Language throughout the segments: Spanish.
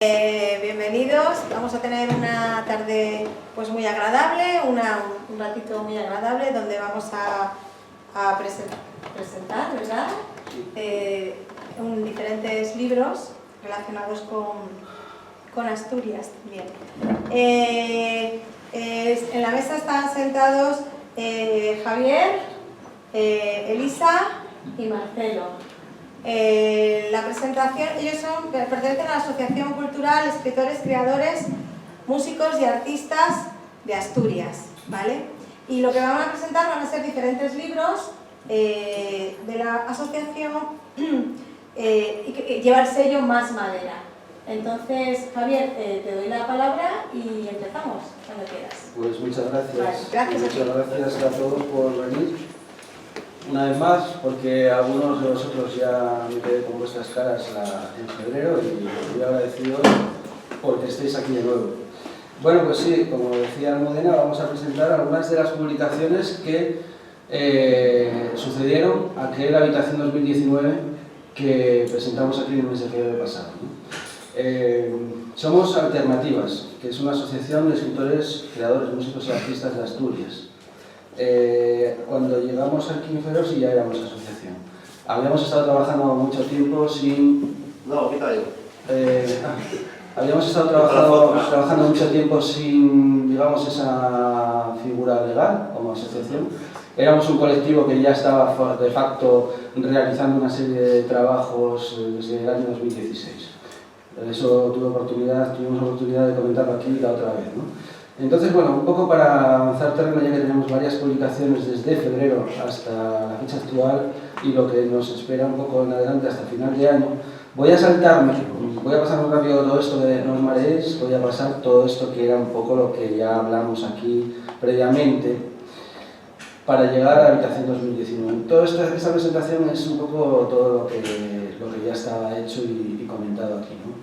Bienvenidos, vamos a tener una tarde pues muy agradable, un ratito muy agradable donde vamos a presentar, ¿verdad? Diferentes libros relacionados con Asturias también. En la mesa están sentados Javier, Elisa y Marcelo. La presentación, ellos pertenecen a la Asociación Cultural Escritores, Creadores, Músicos y Artistas de Asturias, ¿vale? Y lo que van a presentar van a ser diferentes libros de la asociación y que lleva el sello Más Madera. Entonces, Javier, te doy la palabra y empezamos, cuando quieras. Pues muchas gracias. Vale, gracias. Muchas gracias a todos por venir. Una vez más, porque algunos de vosotros ya me quedé con vuestras caras en febrero y muy agradecido porque estéis aquí de nuevo. Bueno, pues sí, como decía Almudena, vamos a presentar algunas de las publicaciones que sucedieron aquel Habitación 2019 que presentamos aquí en el mes de febrero pasado, ¿no? Somos Alternativas, que es una asociación de escritores, creadores, músicos y artistas de Asturias. Cuando llegamos aquí en febrero sí ya éramos asociación. Habíamos estado trabajando mucho tiempo sin... No, quita ahí. Habíamos estado trabajando mucho tiempo sin, digamos, esa figura legal como asociación. Éramos un colectivo que ya estaba de facto realizando una serie de trabajos desde el año 2016. Eso tuvimos oportunidad de comentarlo aquí la otra vez, ¿no? Entonces, bueno, un poco para avanzar terreno, ya que tenemos varias publicaciones desde febrero hasta la fecha actual y lo que nos espera un poco en adelante hasta final de año, voy a pasar muy rápido todo esto que no os mareéis, voy a pasar todo esto que era un poco lo que ya hablamos aquí previamente para llegar a Habitación 2019. Toda esta presentación es un poco todo lo que ya estaba hecho y comentado aquí, ¿no?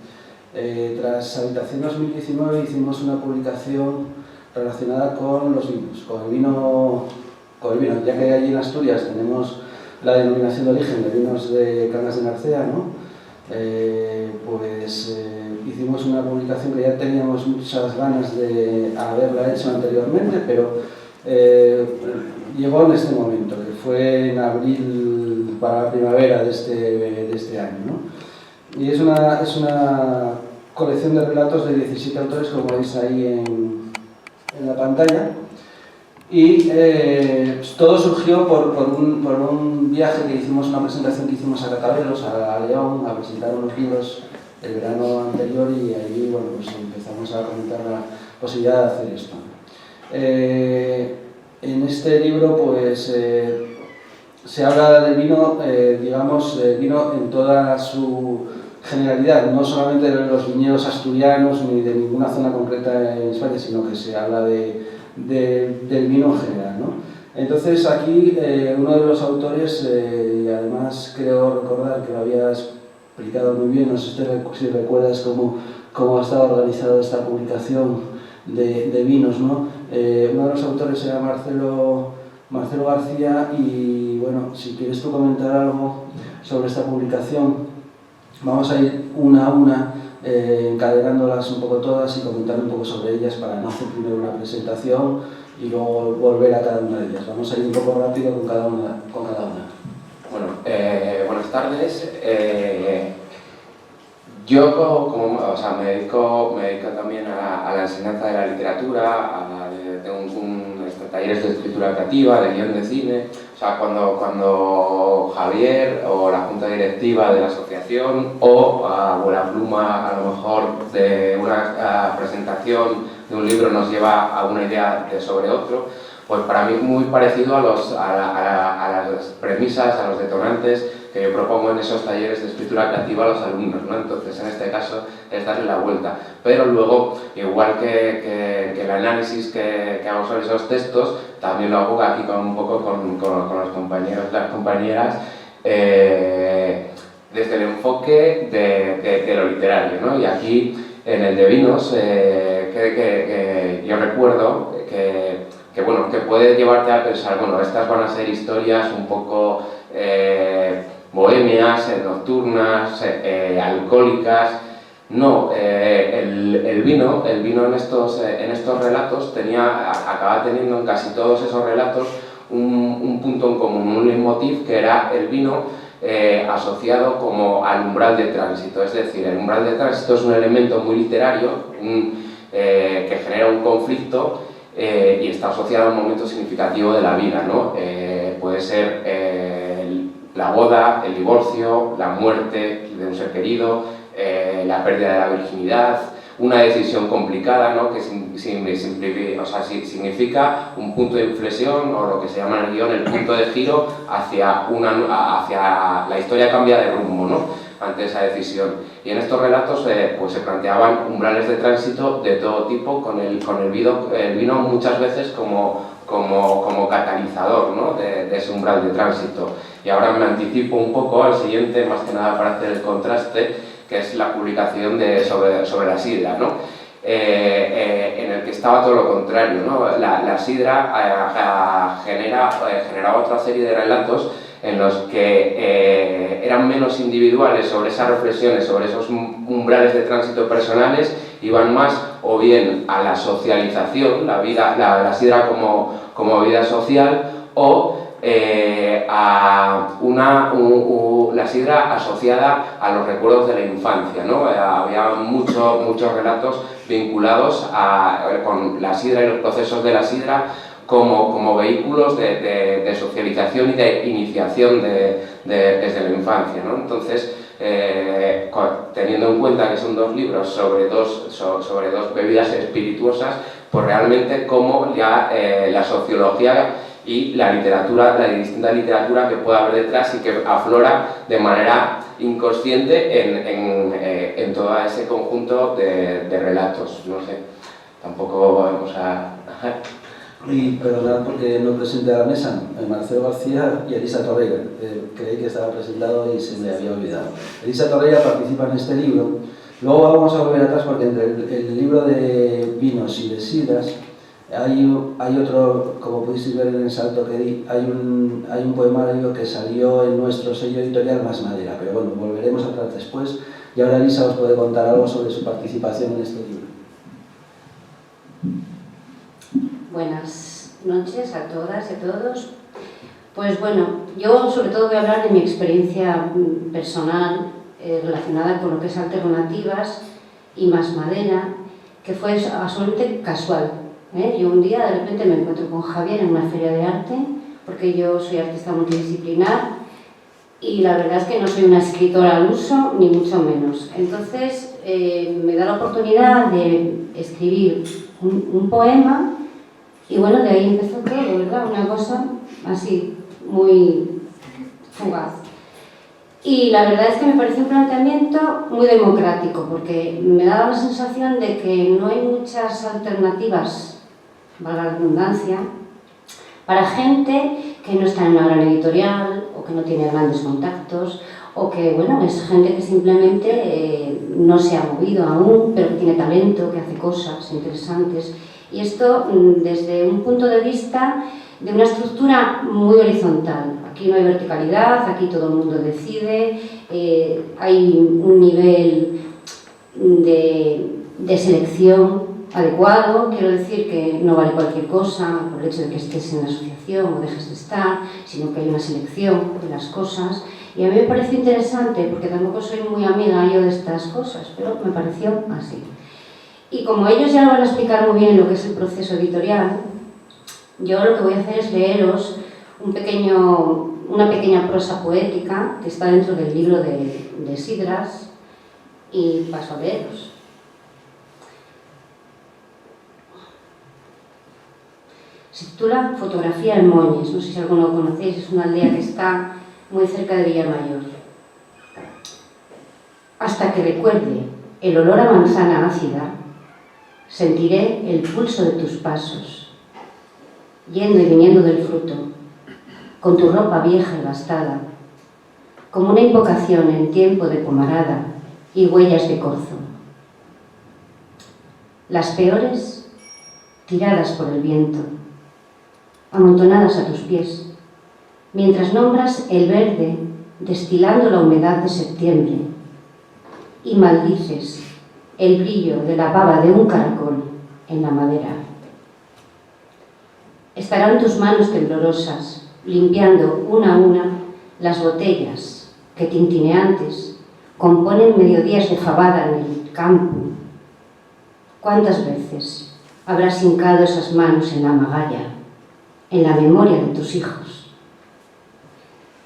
Tras Habitación 2019 hicimos una publicación relacionada con los vinos, con el vino, ya que allí en Asturias tenemos la denominación de origen de vinos de Cangas de Narcea, ¿no? Hicimos una publicación que ya teníamos muchas ganas de haberla hecho anteriormente, pero llegó en este momento, que fue en abril para la primavera de este año, ¿no? Y es una colección de relatos de 17 autores, como veis ahí en la pantalla. Y todo surgió por un viaje que hicimos, una presentación que hicimos a Cacabelos, a León, a presentar unos libros el verano anterior y ahí bueno, pues empezamos a comentar la posibilidad de hacer esto. En este libro pues se habla del vino, vino en toda su generalidad, no solamente de los viñedos asturianos ni de ninguna zona concreta en España, sino que se habla del vino en general, ¿no? Entonces aquí uno de los autores, y además creo recordar que lo había explicado muy bien, no sé si recuerdas cómo estaba organizada esta publicación de vinos, ¿no? Uno de los autores era Marcelo García y bueno, si quieres tú comentar algo sobre esta publicación, vamos a ir una a una encadenándolas un poco todas y comentar un poco sobre ellas para no hacer primero una presentación y luego volver a cada una de ellas. Vamos a ir un poco rápido con cada una. Bueno, buenas tardes. Yo me dedico también a la enseñanza de la literatura, tengo talleres de escritura creativa, de guión de cine. O sea, cuando Javier o la junta directiva de la asociación o Buena Pluma, a lo mejor de una presentación de un libro nos lleva a una idea sobre otro, pues para mí es muy parecido a las premisas, a los detonantes que yo propongo en esos talleres de escritura creativa a los alumnos, ¿no? Entonces, en este caso, es darle la vuelta. Pero luego, igual que el análisis que hago sobre esos textos, también lo hago aquí un poco con los compañeros y las compañeras, desde el enfoque de lo literario, ¿no? Y aquí, en el de vinos, que yo recuerdo que puede llevarte a pensar, bueno, estas van a ser historias un poco bohemias, nocturnas, alcohólicas, No, el vino en estos relatos acaba teniendo en casi todos esos relatos un punto en común, un leitmotiv, que era el vino asociado como al umbral de tránsito. Es decir, el umbral de tránsito es un elemento muy literario que genera un conflicto y está asociado a un momento significativo de la vida, ¿no? Puede ser la boda, el divorcio, la muerte de un ser querido, la pérdida de la virginidad, una decisión complicada, ¿no? Que significa un punto de inflexión, o lo que se llama en el guión el punto de giro hacia la historia cambia de rumbo, ¿no? Ante esa decisión. Y en estos relatos pues se planteaban umbrales de tránsito de todo tipo, con el vino muchas veces como catalizador, ¿no? de ese umbral de tránsito. Y ahora me anticipo un poco al siguiente, más que nada para hacer el contraste, que es la publicación sobre la sidra, ¿no? En el que estaba todo lo contrario, ¿no? La sidra generaba otra serie de relatos en los que eran menos individuales sobre esas reflexiones, sobre esos umbrales de tránsito personales, iban más o bien a la socialización, la sidra como vida social, o a la sidra asociada a los recuerdos de la infancia, ¿no? Había muchos relatos vinculados con la sidra y los procesos de la sidra como vehículos de socialización y de iniciación desde la infancia, ¿no? Entonces, teniendo en cuenta que son dos libros sobre dos bebidas espirituosas, pues realmente cómo ya la sociología y la distinta literatura que puede haber detrás y que aflora de manera inconsciente en todo ese conjunto de relatos. No sé, tampoco vamos a... Y perdonad porque no presenté a la mesa, Marcelo García y Elisa Torreira. Creí que estaba presentado y se me había olvidado. Elisa Torreira participa en este libro. Luego vamos a volver atrás porque entre el libro de vinos y de sidras hay otro, como pudisteis ver en el salto que di, hay un poemario que salió en nuestro sello editorial Más Madera, pero bueno, volveremos atrás después. Y ahora Elisa os puede contar algo sobre su participación en este libro. Buenas noches a todas y a todos. Pues bueno, yo sobre todo voy a hablar de mi experiencia personal relacionada con lo que es alternativas y Más Madera, que fue absolutamente casual. Yo un día de repente me encuentro con Javier en una feria de arte, porque yo soy artista multidisciplinar y la verdad es que no soy una escritora al uso, ni mucho menos. Entonces me da la oportunidad de escribir un poema. Y bueno, de ahí empezó todo, ¿verdad? Una cosa así, muy fugaz. Y la verdad es que me pareció un planteamiento muy democrático, porque me daba la sensación de que no hay muchas alternativas, valga la redundancia, para gente que no está en una gran editorial, o que no tiene grandes contactos, o que, bueno, es gente que simplemente no se ha movido aún, pero que tiene talento, que hace cosas interesantes. Y esto desde un punto de vista de una estructura muy horizontal. Aquí no hay verticalidad, aquí todo el mundo decide, hay un nivel de selección adecuado, quiero decir que no vale cualquier cosa por el hecho de que estés en la asociación o dejes de estar, sino que hay una selección de las cosas. Y a mí me pareció interesante, porque tampoco soy muy amiga yo de estas cosas, pero me pareció así. Y como ellos ya lo van a explicar muy bien lo que es el proceso editorial, yo lo que voy a hacer es leeros una pequeña prosa poética que está dentro del libro de sidras y paso a leeros. Se titula Fotografía en Moñes, no sé si alguno lo conocéis, es una aldea que está muy cerca de Villamayor. Hasta que recuerde el olor a manzana ácida, sentiré el pulso de tus pasos, yendo y viniendo del fruto, con tu ropa vieja y gastada, como una invocación en tiempo de pomarada y huellas de corzo. Las peores, tiradas por el viento, amontonadas a tus pies, mientras nombras el verde destilando la humedad de septiembre y maldices el brillo de la baba de un caracol en la madera. Estarán tus manos temblorosas, limpiando una a una las botellas que tintineantes componen mediodías de fabada en el campo. ¿Cuántas veces habrás hincado esas manos en la magalla, en la memoria de tus hijos?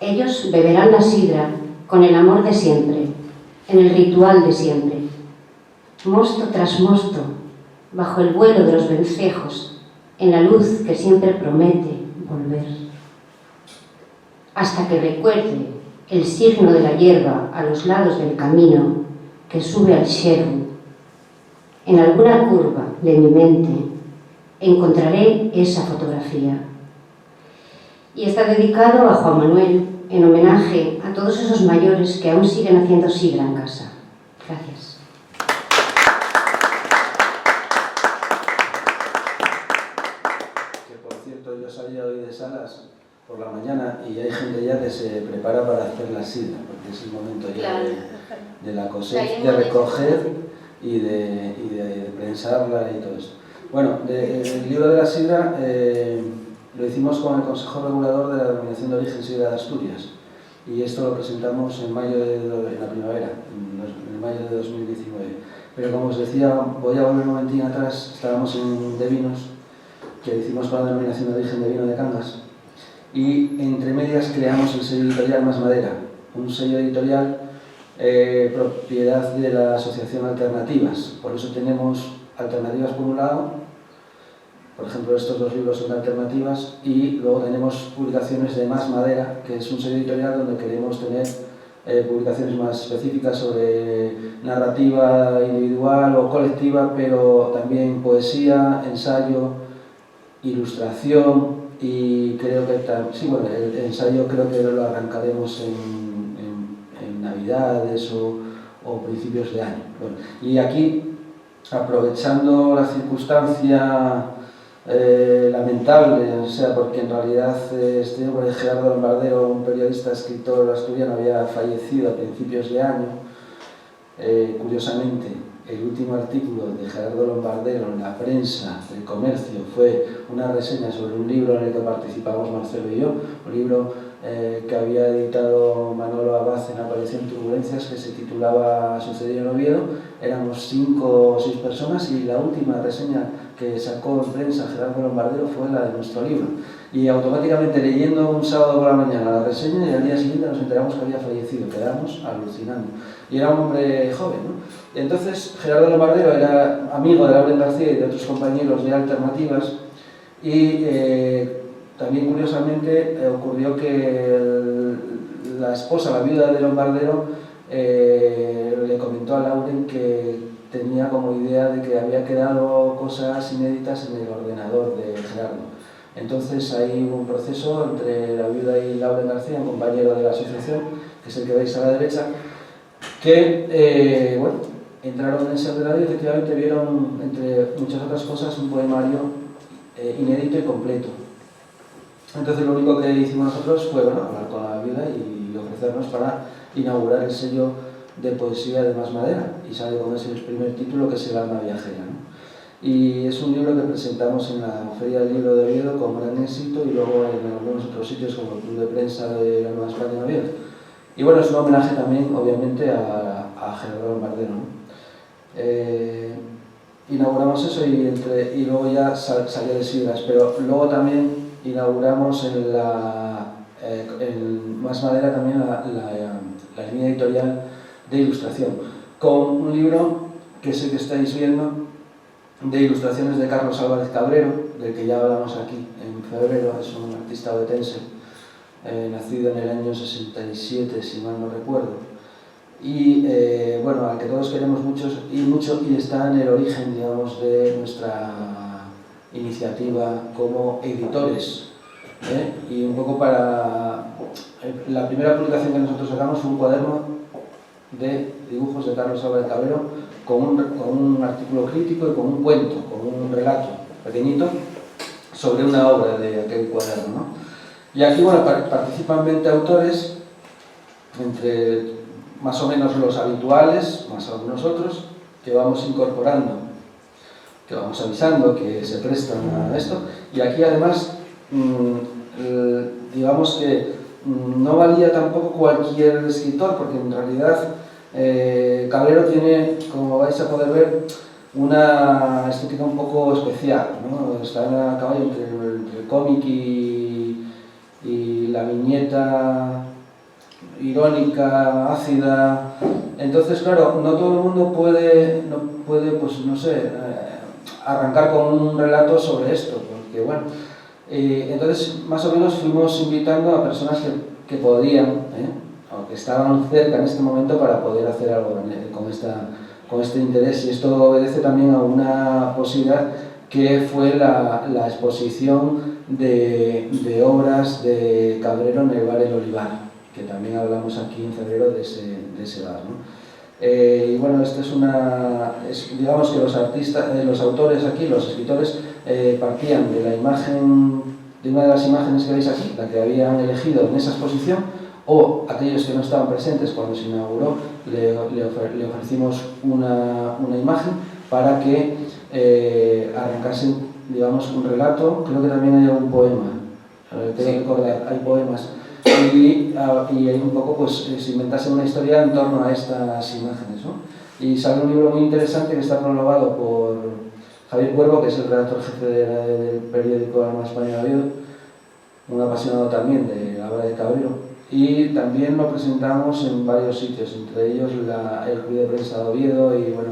Ellos beberán la sidra con el amor de siempre, en el ritual de siempre, mosto tras mosto, bajo el vuelo de los vencejos, en la luz que siempre promete volver. Hasta que recuerde el signo de la hierba a los lados del camino que sube al Sherwood. En alguna curva de mi mente encontraré esa fotografía. Y está dedicado a Juan Manuel, en homenaje a todos esos mayores que aún siguen haciendo sidra en casa. Gracias. Que por cierto, yo salía hoy de Salas por la mañana y hay gente ya que se prepara para hacer la sidra, porque es el momento ya de la cosecha, de recoger y de prensarla y todo eso. Bueno, el libro de la sidra lo hicimos con el Consejo Regulador de la Denominación de Origen Sidra de Asturias, y esto lo presentamos en mayo en la primavera, en mayo de 2019. Pero como os decía, voy a volver un momentín atrás. Estábamos en De Vinos, que hicimos con la Denominación de Origen de Vino de Cangas, y entre medias creamos el sello editorial Más Madera, un sello editorial propiedad de la Asociación Alternativas. Por eso tenemos Alternativas por un lado, por ejemplo estos dos libros son alternativas, y luego tenemos publicaciones de Más Madera, que es un sello editorial donde queremos tener publicaciones más específicas sobre narrativa individual o colectiva, pero también poesía, ensayo, ilustración, y creo que el ensayo creo que lo arrancaremos en Navidades o principios de año. Bueno, y aquí, aprovechando la circunstancia lamentable, o sea, porque en realidad este hombre, Gerardo Lombardero, un periodista, escritor asturiano, había fallecido a principios de año. Curiosamente, el último artículo de Gerardo Lombardero en la prensa del Comercio fue una reseña sobre un libro en el que participamos Marcelo y yo, un libro que había editado Manolo Abad en Aparición Turbulencias, que se titulaba Sucedió en Oviedo. Éramos 5 o 6 personas y la última reseña que sacó en prensa Gerardo Lombardero fue la de nuestro libro. Y automáticamente, leyendo un sábado por la mañana la reseña, y al día siguiente nos enteramos que había fallecido. Quedamos alucinando. Y era un hombre joven, ¿no? Entonces, Gerardo Lombardero era amigo de Lauren García y de otros compañeros de Alternativas, y también curiosamente ocurrió que la esposa, la viuda de Lombardero, le comentó a Lauren que tenía como idea de que había quedado cosas inéditas en el ordenador de Gerardo. Entonces ahí hubo un proceso entre la viuda y Lauren García, un compañero de la asociación, que es el que veis a la derecha, que entraron en ese ordenador y efectivamente vieron, entre muchas otras cosas, un poemario inédito y completo. Entonces lo único que hicimos nosotros fue hablar con la viuda y ofrecernos para inaugurar el sello de poesía de Más Madera, y sale con ese primer título, que es El alma viajera, ¿no? Y es un libro que presentamos en la Feria del Libro de Oviedo con gran éxito, y luego en algunos otros sitios como el Club de Prensa de la Nueva España en Oviedo. Y bueno, es un homenaje también, obviamente, a Gerardo Lombardero, ¿no? Inauguramos eso y luego ya salió de sidras, pero luego también inauguramos en Más Madera también la línea editorial de ilustración, con un libro que es el que estáis viendo, de ilustraciones de Carlos Álvarez Cabrero, del que ya hablamos aquí en febrero. Es un artista ovetense, nacido en el año 67, si mal no recuerdo, y al que todos queremos mucho, y está en el origen, digamos, de nuestra iniciativa como editores, y un poco para... la primera publicación que nosotros sacamos fue un cuaderno de dibujos de Carlos Álvarez Cabrero, con un artículo crítico y con un cuento, con un relato pequeñito sobre una obra de aquel cuaderno, ¿no? Y aquí participan 20 autores, entre más o menos los habituales, más algunos otros, que vamos incorporando, que vamos avisando, que se prestan a esto. Y aquí además, digamos que no valía tampoco cualquier escritor, porque en realidad Cabrero tiene, como vais a poder ver, una estética un poco especial, ¿no? Está a caballo entre el cómic y la viñeta irónica, ácida. Entonces, claro, no todo el mundo puede pues no sé, arrancar con un relato sobre esto, porque bueno, entonces más o menos fuimos invitando a personas que podían, o que estaban cerca en este momento para poder hacer algo con este interés, y esto obedece también a una posibilidad que fue la exposición de obras de Cabrero en el bar El Olivar, que también hablamos aquí en febrero de ese bar, ¿no? Y bueno, esto digamos que los autores aquí, los escritores, partían de la imagen, de una de las imágenes que veis aquí, la que habían elegido en esa exposición, o aquellos que no estaban presentes cuando se inauguró, le ofrecimos una imagen para que arrancasen, digamos, un relato. Creo que también hay un poema, tengo que recordar, hay poemas. Y un poco pues se inventase una historia en torno a estas imágenes, ¿no? Y sale un libro muy interesante que está prologado por Javier Cuervo, que es el redactor jefe del periódico Alma España de Oviedo, un apasionado también de la obra de Cabrero, y también lo presentamos en varios sitios, entre ellos el Club de Prensa de Oviedo, y bueno,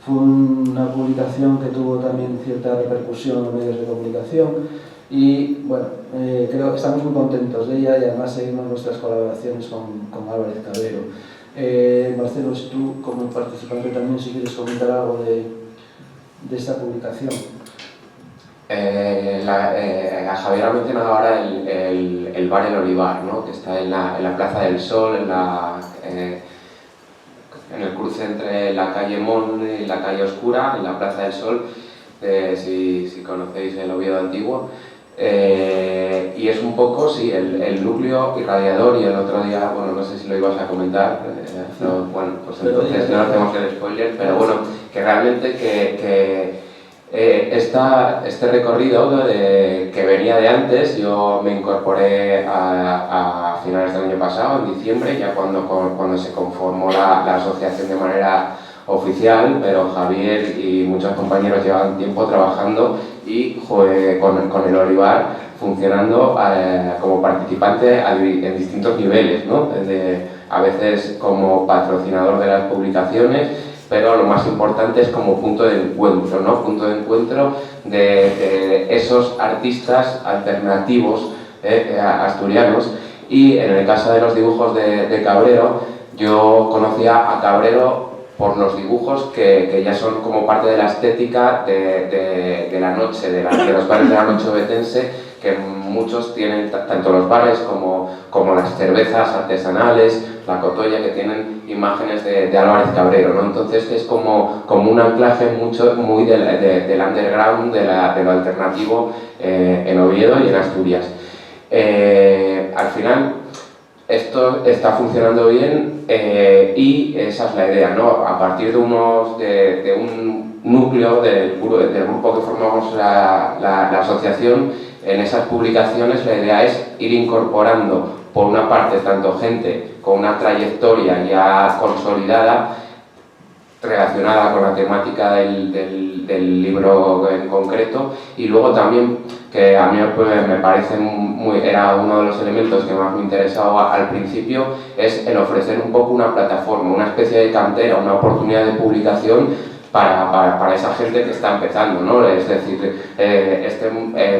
fue una publicación que tuvo también cierta repercusión en medios de comunicación. Y bueno, creo que estamos muy contentos de ella, y además seguimos nuestras colaboraciones con Álvarez Cabrero. Marcelo, si tú como participante también, si quieres comentar algo de esta publicación. A Javier ha mencionado ahora el bar El Olivar, ¿no? Que está en la Plaza del Sol, en el cruce entre la calle Mon y la calle Oscura, en la Plaza del Sol, si conocéis el Oviedo antiguo. Y es un poco, sí, el núcleo irradiador, y el otro día, bueno, no sé si lo ibas a comentar, pero, bueno, pues entonces no hacemos el spoiler, pero bueno, que realmente este recorrido que venía de antes, yo me incorporé a finales del año pasado, en diciembre, ya cuando se conformó la asociación de manera oficial, pero Javier y muchos compañeros llevan tiempo trabajando y con el Olivar funcionando como participante en distintos niveles, ¿no? A veces como patrocinador de las publicaciones, pero lo más importante es como punto de encuentro, ¿no? Punto de encuentro de esos artistas alternativos asturianos. Y en el caso de los dibujos de Cabrero, yo conocía a Cabrero por los dibujos que ya son como parte de la estética de la noche, de los bares de la noche ovetense, que muchos tienen, tanto los bares como las cervezas artesanales, la cotolla, que tienen imágenes de Álvarez Cabrero, ¿no? Entonces es como un anclaje muy del underground, de lo alternativo en Oviedo y en Asturias. Al final, esto está funcionando bien, y esa es la idea, ¿no? A partir de un núcleo del grupo que formamos la asociación, en esas publicaciones la idea es ir incorporando, por una parte, tanto gente con una trayectoria ya consolidada, relacionada con la temática del libro en concreto, y luego también, que a mí me parece era uno de los elementos que más me interesaba al principio, es el ofrecer un poco una plataforma, una especie de cantera, una oportunidad de publicación para esa gente que está empezando, ¿no? Es decir,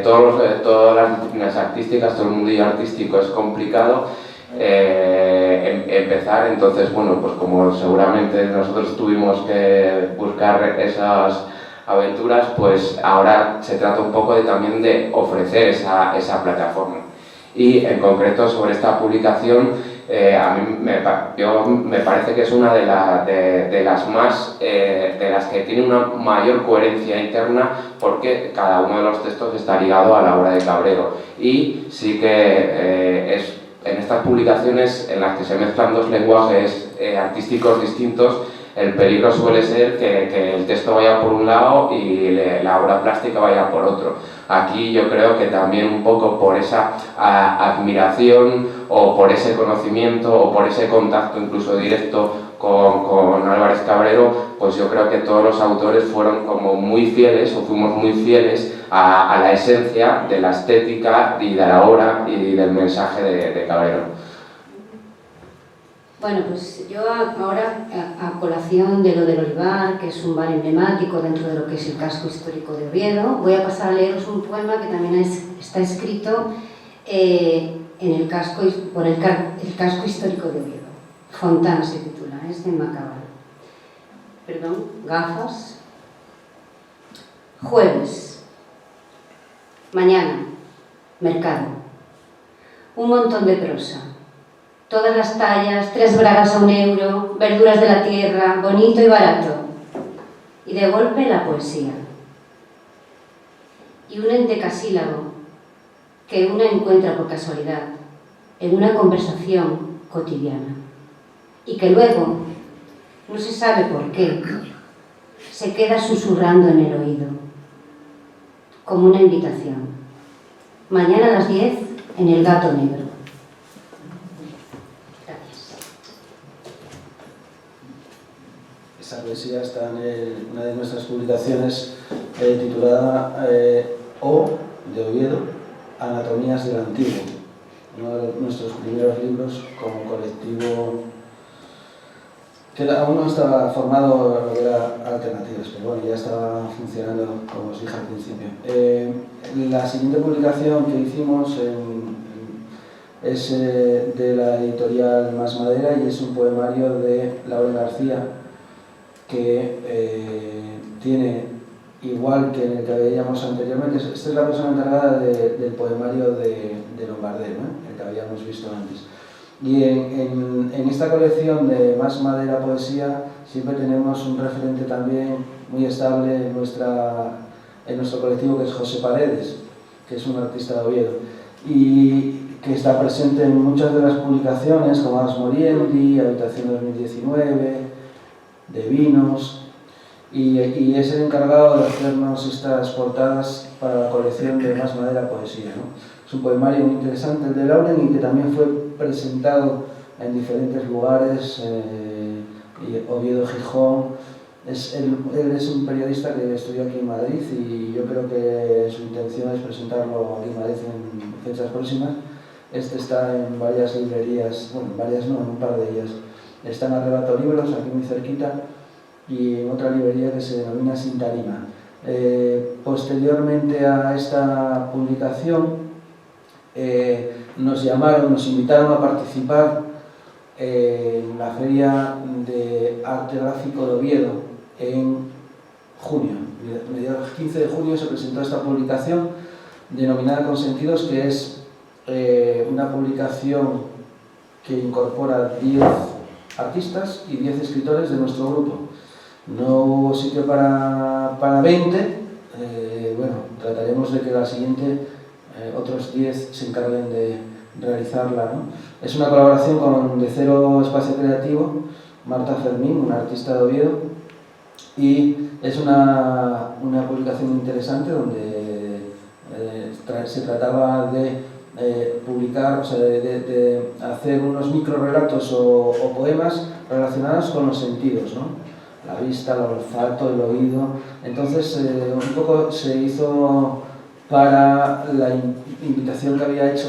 todas las disciplinas artísticas, todo el mundillo artístico es complicado empezar. Entonces, bueno, pues como seguramente nosotros tuvimos que buscar esas aventuras, pues ahora se trata un poco también de ofrecer esa plataforma. Y en concreto sobre esta publicación, a mí me parece que es una de las que tiene una mayor coherencia interna, porque cada uno de los textos está ligado a la obra de Cabrero, y sí que en estas publicaciones en las que se mezclan dos lenguajes artísticos distintos, el peligro suele ser que el texto vaya por un lado y la obra plástica vaya por otro. Aquí yo creo que también un poco por esa admiración o por ese conocimiento o por ese contacto incluso directo con Álvarez Cabrero, pues yo creo que todos los autores fueron como muy fieles o fuimos muy fieles a la esencia de la estética y de la obra y del mensaje de Cabrero. Bueno, pues yo ahora, a colación de lo del Olivar, que es un bar emblemático dentro de lo que es el casco histórico de Oviedo, voy a pasar a leeros un poema que también está escrito por el casco histórico de Oviedo. Fontán se titula, es de Macabal. Perdón, gafas. Jueves. Mañana. Mercado. Un montón de prosa. Todas las tallas, 3 bragas a 1 euro, verduras de la tierra, bonito y barato. Y de golpe la poesía. Y un endecasílabo que una encuentra por casualidad en una conversación cotidiana. Y que luego, no se sabe por qué, se queda susurrando en el oído, como una invitación. Mañana a las 10 en El Gato Negro. Esa poesía está en una de nuestras publicaciones titulada O, de Oviedo, Anatomías del Antiguo, uno de nuestros primeros libros como colectivo que aún no estaba formado, era Alternativas, pero bueno, ya estaba funcionando, como os dije al principio. La siguiente publicación que hicimos es de la editorial Más Madera y es un poemario de Laura García, que tiene, igual que en el que veíamos anteriormente, esta es la persona encargada del poemario de Lombardero, el que habíamos visto antes. Y en esta colección de Más Madera Poesía siempre tenemos un referente también muy estable en nuestro colectivo, que es José Paredes, que es un artista de Oviedo, y que está presente en muchas de las publicaciones, como As Moriendi, Habitación 2019, de Vinos, y es el encargado de hacernos estas portadas para la colección de Más Madera Poesía, ¿no? Es un poemario muy interesante, el de Lauren, y que también fue presentado en diferentes lugares, Oviedo, Gijón. Él es un periodista que estudió aquí en Madrid y yo creo que su intención es presentarlo aquí en Madrid en fechas próximas. Este está en varias librerías, bueno, varias no, en un par de ellas. Está en Arrebato Libros, aquí muy cerquita, y en otra librería que se denomina Sin Tarima. Posteriormente a esta publicación, nos invitaron a participar en la Feria de Arte Gráfico de Oviedo en junio. Mediados 15 de junio se presentó esta publicación denominada Consentidos, que es una publicación que incorpora 10 artistas y 10 escritores de nuestro grupo. No hubo sitio para 20, bueno, trataremos de que la siguiente otros 10 se encarguen de realizarla, ¿no? Es una colaboración con De Cero Espacio Creativo, Marta Fermín, una artista de Oviedo, y es una publicación interesante donde se trataba de publicar, o sea, de hacer unos microrelatos o poemas relacionados con los sentidos, ¿no? La vista, el olfato, el oído. Entonces, un poco se hizo para la invitación que había hecho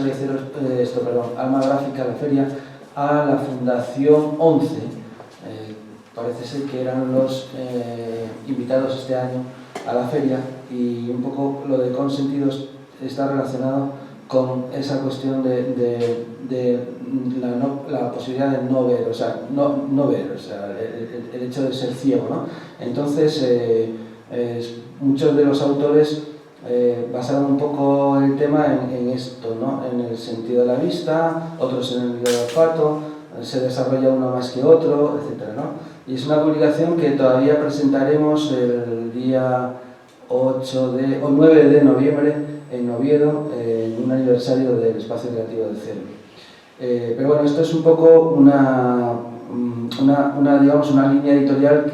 Alma Gráfica, la feria, a la Fundación 11. Parece ser que eran los invitados este año a la feria, y un poco lo de Consentidos está relacionado con esa cuestión de la posibilidad de no ver, o sea, no ver, o sea, el hecho de ser ciego, ¿no? Entonces, muchos de los autores basaron un poco el tema en esto, ¿no? En el sentido de la vista, otros en el olfato, se desarrolla uno más que otro, etc., ¿no? Y es una publicación que todavía presentaremos el día 9 de noviembre en Oviedo, en un aniversario del Espacio Creativo del Cero. Pero bueno, esto es un poco digamos, una línea editorial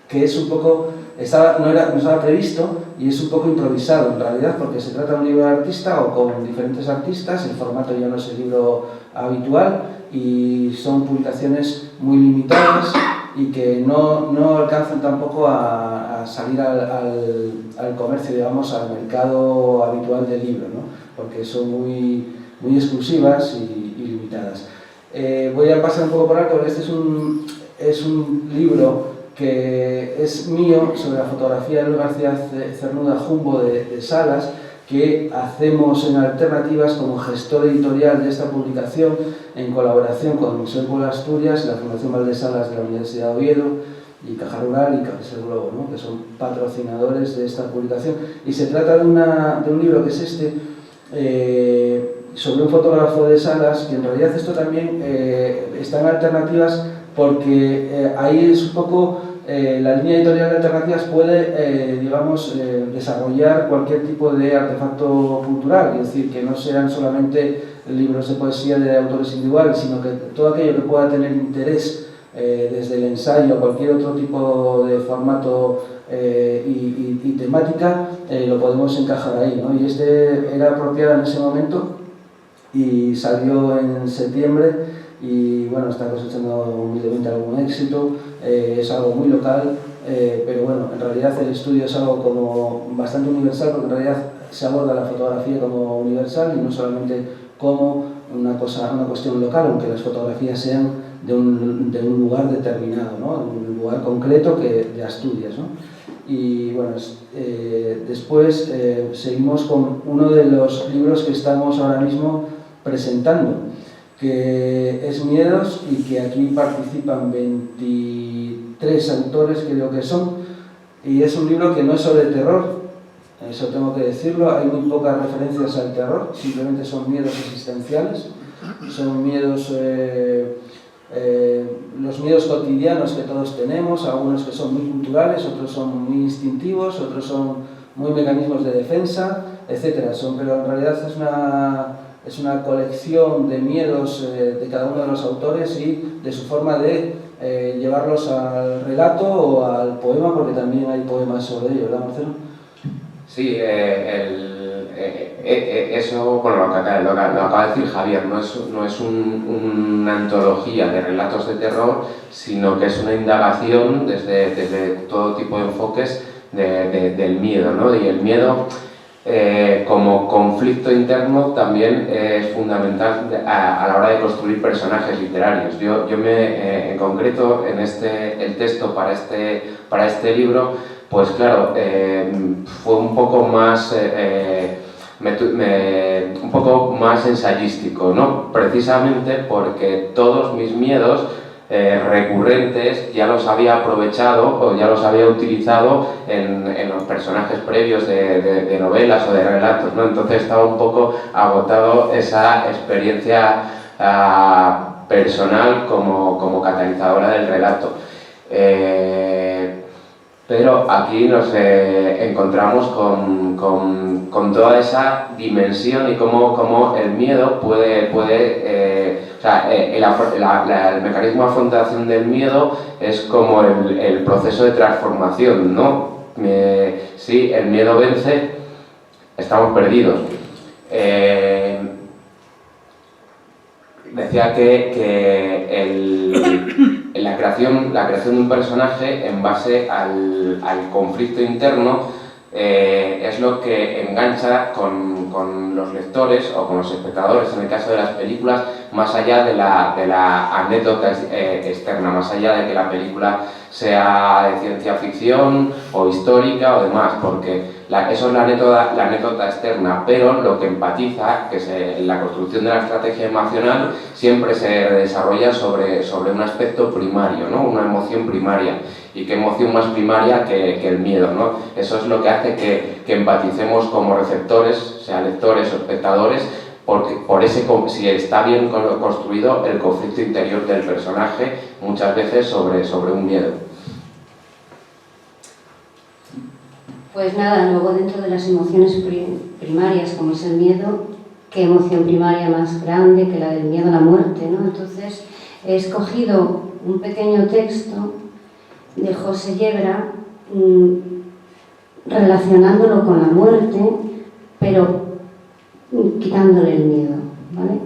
que es un poco, no estaba previsto y es un poco improvisado en realidad, porque se trata de un libro de artista o con diferentes artistas, el formato ya no es el libro habitual y son publicaciones muy limitadas y que no alcanzan tampoco a salir al comercio, digamos, al mercado habitual del libro, ¿no? Porque son muy exclusivas y limitadas. Voy a pasar un poco por alto, porque este es un libro que es mío, sobre la fotografía de Luis García Cernuda Jumbo de Salas, que hacemos en Alternativas como gestor editorial de esta publicación en colaboración con el Museo del Pueblo de Asturias, la Fundación Valdesalas de la Universidad de Oviedo y Caja Rural y Cafés El Globo, ¿no? Que son patrocinadores de esta publicación. Y se trata de un libro que es sobre un fotógrafo de Salas, que en realidad esto también está en Alternativas porque ahí es un poco la línea editorial de Alternativas puede, digamos, desarrollar cualquier tipo de artefacto cultural, es decir, que no sean solamente libros de poesía de autores individuales, sino que todo aquello que pueda tener interés desde el ensayo a cualquier otro tipo de formato y temática, lo podemos encajar ahí, ¿no? Y era apropiado en ese momento y salió en septiembre y bueno, está cosechando humildemente algún éxito, es algo muy local, pero bueno, en realidad el estudio es algo como bastante universal, porque en realidad se aborda la fotografía como universal y no solamente como una cuestión local, aunque las fotografías sean de un lugar determinado, ¿no? De un lugar concreto de Asturias, ¿no? Y bueno, después seguimos con uno de los libros que estamos ahora mismo presentando, que es Miedos y que aquí participan 23 autores, creo que son, y es un libro que no es sobre terror, eso tengo que decirlo, hay muy pocas referencias al terror, simplemente son miedos existenciales, son miedos, los miedos cotidianos que todos tenemos, algunos que son muy culturales, otros son muy instintivos, otros son muy mecanismos de defensa, etc. Pero en realidad es una colección de miedos de cada uno de los autores y de su forma de llevarlos al relato o al poema, porque también hay poemas sobre ello, ¿verdad, Marcelo? Sí, eso, bueno, lo acaba de decir Javier, no es una antología de relatos de terror, sino que es una indagación desde todo tipo de enfoques del miedo, ¿no? Y el miedo como conflicto interno también es fundamental a la hora de construir personajes literarios. Yo en concreto, el texto para este libro, pues claro, fue un poco más ensayístico, ¿no? Precisamente porque todos mis miedos recurrentes ya los había aprovechado o ya los había utilizado en los personajes previos de novelas o de relatos, ¿no? Entonces estaba un poco agotado esa experiencia personal como catalizadora del relato. Pero aquí nos encontramos con toda esa dimensión y cómo el miedo puede el mecanismo de afrontación del miedo es como el proceso de transformación, ¿no? Si el miedo vence, estamos perdidos. Decía que la creación de un personaje en base al conflicto interno es lo que engancha con los lectores o con los espectadores, en el caso de las películas, más allá de la anécdota externa, más allá de que la película sea de ciencia ficción o histórica o demás, porque eso es la anécdota externa, pero lo que empatiza, que es la construcción de la estrategia emocional, siempre se desarrolla sobre un aspecto primario, ¿no? Una emoción primaria. Y qué emoción más primaria que el miedo, ¿no? Eso es lo que hace que empaticemos como receptores, sea lectores o espectadores, porque si está bien construido el conflicto interior del personaje, muchas veces sobre un miedo. Pues nada, luego dentro de las emociones primarias, como es el miedo, ¿qué emoción primaria más grande que la del miedo a la muerte, ¿no? Entonces, he escogido un pequeño texto de José Yebra relacionándolo con la muerte, pero quitándole el miedo, ¿vale?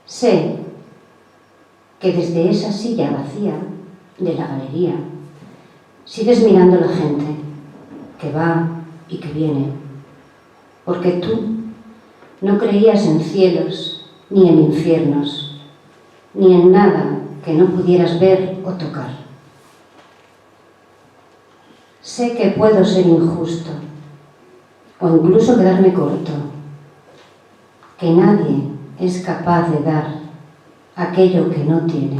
Sé que desde esa silla vacía de la galería sigues mirando a la gente que va y que viene, porque tú no creías en cielos ni en infiernos, ni en nada que no pudieras ver o tocar. Sé que puedo ser injusto o incluso quedarme corto, que nadie es capaz de dar aquello que no tiene,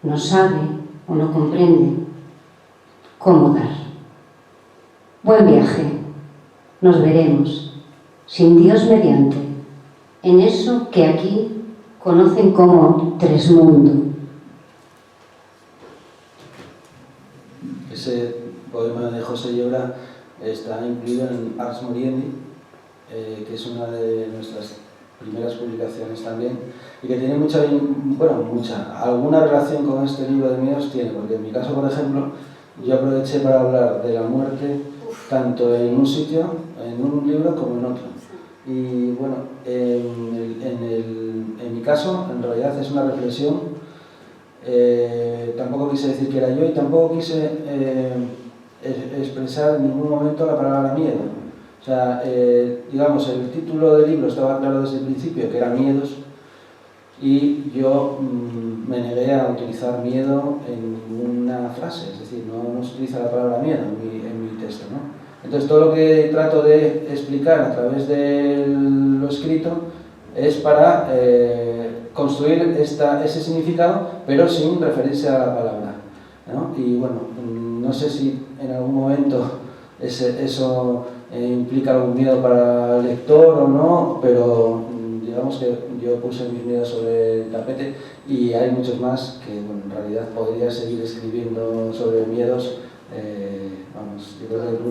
no sabe o no comprende cómo dar. Buen viaje, nos veremos, sin Dios mediante, en eso que aquí conocen como Tresmundo. Ese poema de José Yebra está incluido en Ars Moriendi, que es una de nuestras primeras publicaciones también, y que tiene alguna relación con este libro de miedos tiene, porque en mi caso, por ejemplo, yo aproveché para hablar de la muerte tanto en un sitio, en un libro, como en otro. Y bueno, en mi caso, en realidad es una reflexión. Tampoco quise decir que era yo y tampoco quise expresar en ningún momento la palabra miedo. O sea, digamos, el título del libro estaba claro desde el principio, que era Miedos, y yo me negué a utilizar miedo en ninguna frase, es decir, no se utiliza la palabra miedo en mi texto, ¿no? Entonces, todo lo que trato de explicar a través de lo escrito es para construir ese significado, pero sin referirse a la palabra, ¿no? Y bueno, no sé si en algún momento eso implica algún miedo para el lector o no, pero digamos que yo puse mis miedos sobre el tapete y hay muchos más que bueno, en realidad podría seguir escribiendo sobre miedos, yo creo que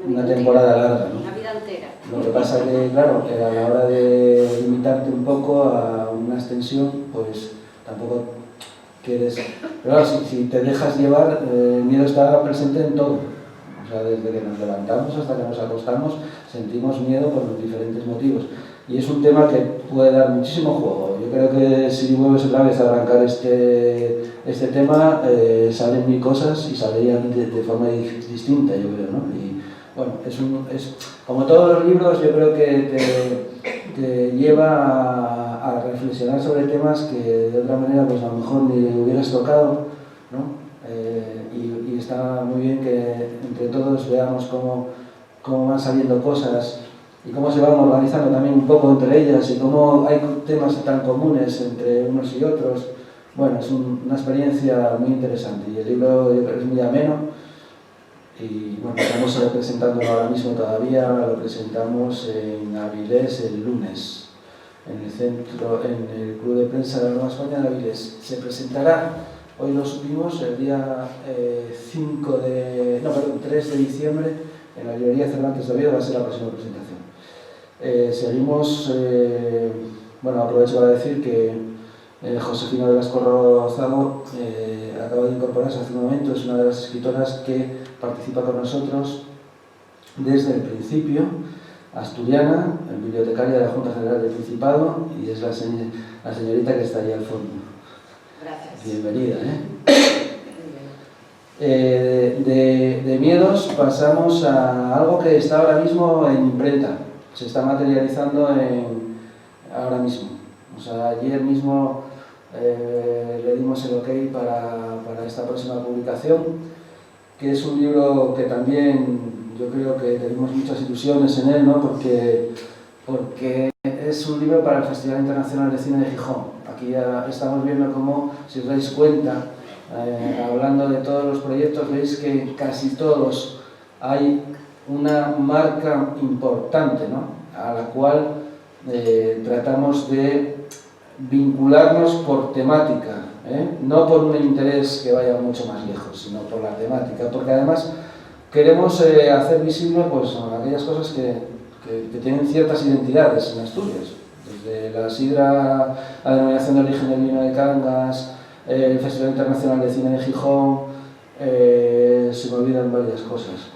una temporada larga, ¿no? Una vida entera. Lo que pasa que, claro, a la hora de limitarte un poco a una extensión, pues tampoco quieres... Pero claro, si te dejas llevar, el miedo está presente en todo. O sea, desde que nos levantamos hasta que nos acostamos, sentimos miedo por los diferentes motivos. Y es un tema que puede dar muchísimo juego. Yo creo que si vuelves otra vez a arrancar este tema, salen mil cosas y saldrían de forma distinta, yo creo, ¿no? Y bueno, es como todos los libros, yo creo que te lleva a reflexionar sobre temas que de otra manera pues a lo mejor ni hubieras tocado, ¿no? Y está muy bien que entre todos veamos cómo van saliendo cosas y cómo se van organizando también un poco entre ellas y cómo hay temas tan comunes entre unos y otros. Bueno, es una experiencia muy interesante y el libro yo creo que es muy ameno y bueno, estamos presentándolo ahora mismo todavía, lo presentamos en Avilés el lunes, en el Club de Prensa de la Nueva España de Avilés. Se presentará, hoy lo subimos, el día 3 de diciembre en la librería Cervantes de Oviedo, va a ser la próxima presentación. Seguimos, bueno, aprovecho para decir que Josefina Velasco Rozado acaba de incorporarse hace un momento, es una de las escritoras que participa con nosotros desde el principio, asturiana, bibliotecaria de la Junta General del Principado y es la señorita que está ahí al fondo. Gracias. Bienvenida, de miedos pasamos a algo que está ahora mismo en imprenta, se está materializando ahora mismo. O sea, ayer mismo le dimos el ok para esta próxima publicación, que es un libro que también yo creo que tenemos muchas ilusiones en él, ¿no? Porque es un libro para el Festival Internacional de Cine de Gijón. Aquí ya estamos viendo cómo, si os dais cuenta, hablando de todos los proyectos, veis que en casi todos hay una marca importante, ¿no? A la cual tratamos de vincularnos por temática, no por un interés que vaya mucho más lejos, sino por la temática, porque además queremos hacer visible pues, aquellas cosas que que tienen ciertas identidades en Asturias. Desde la sidra, la denominación de origen del vino de Cangas, el Festival Internacional de Cine de Gijón, se me olvidan varias cosas.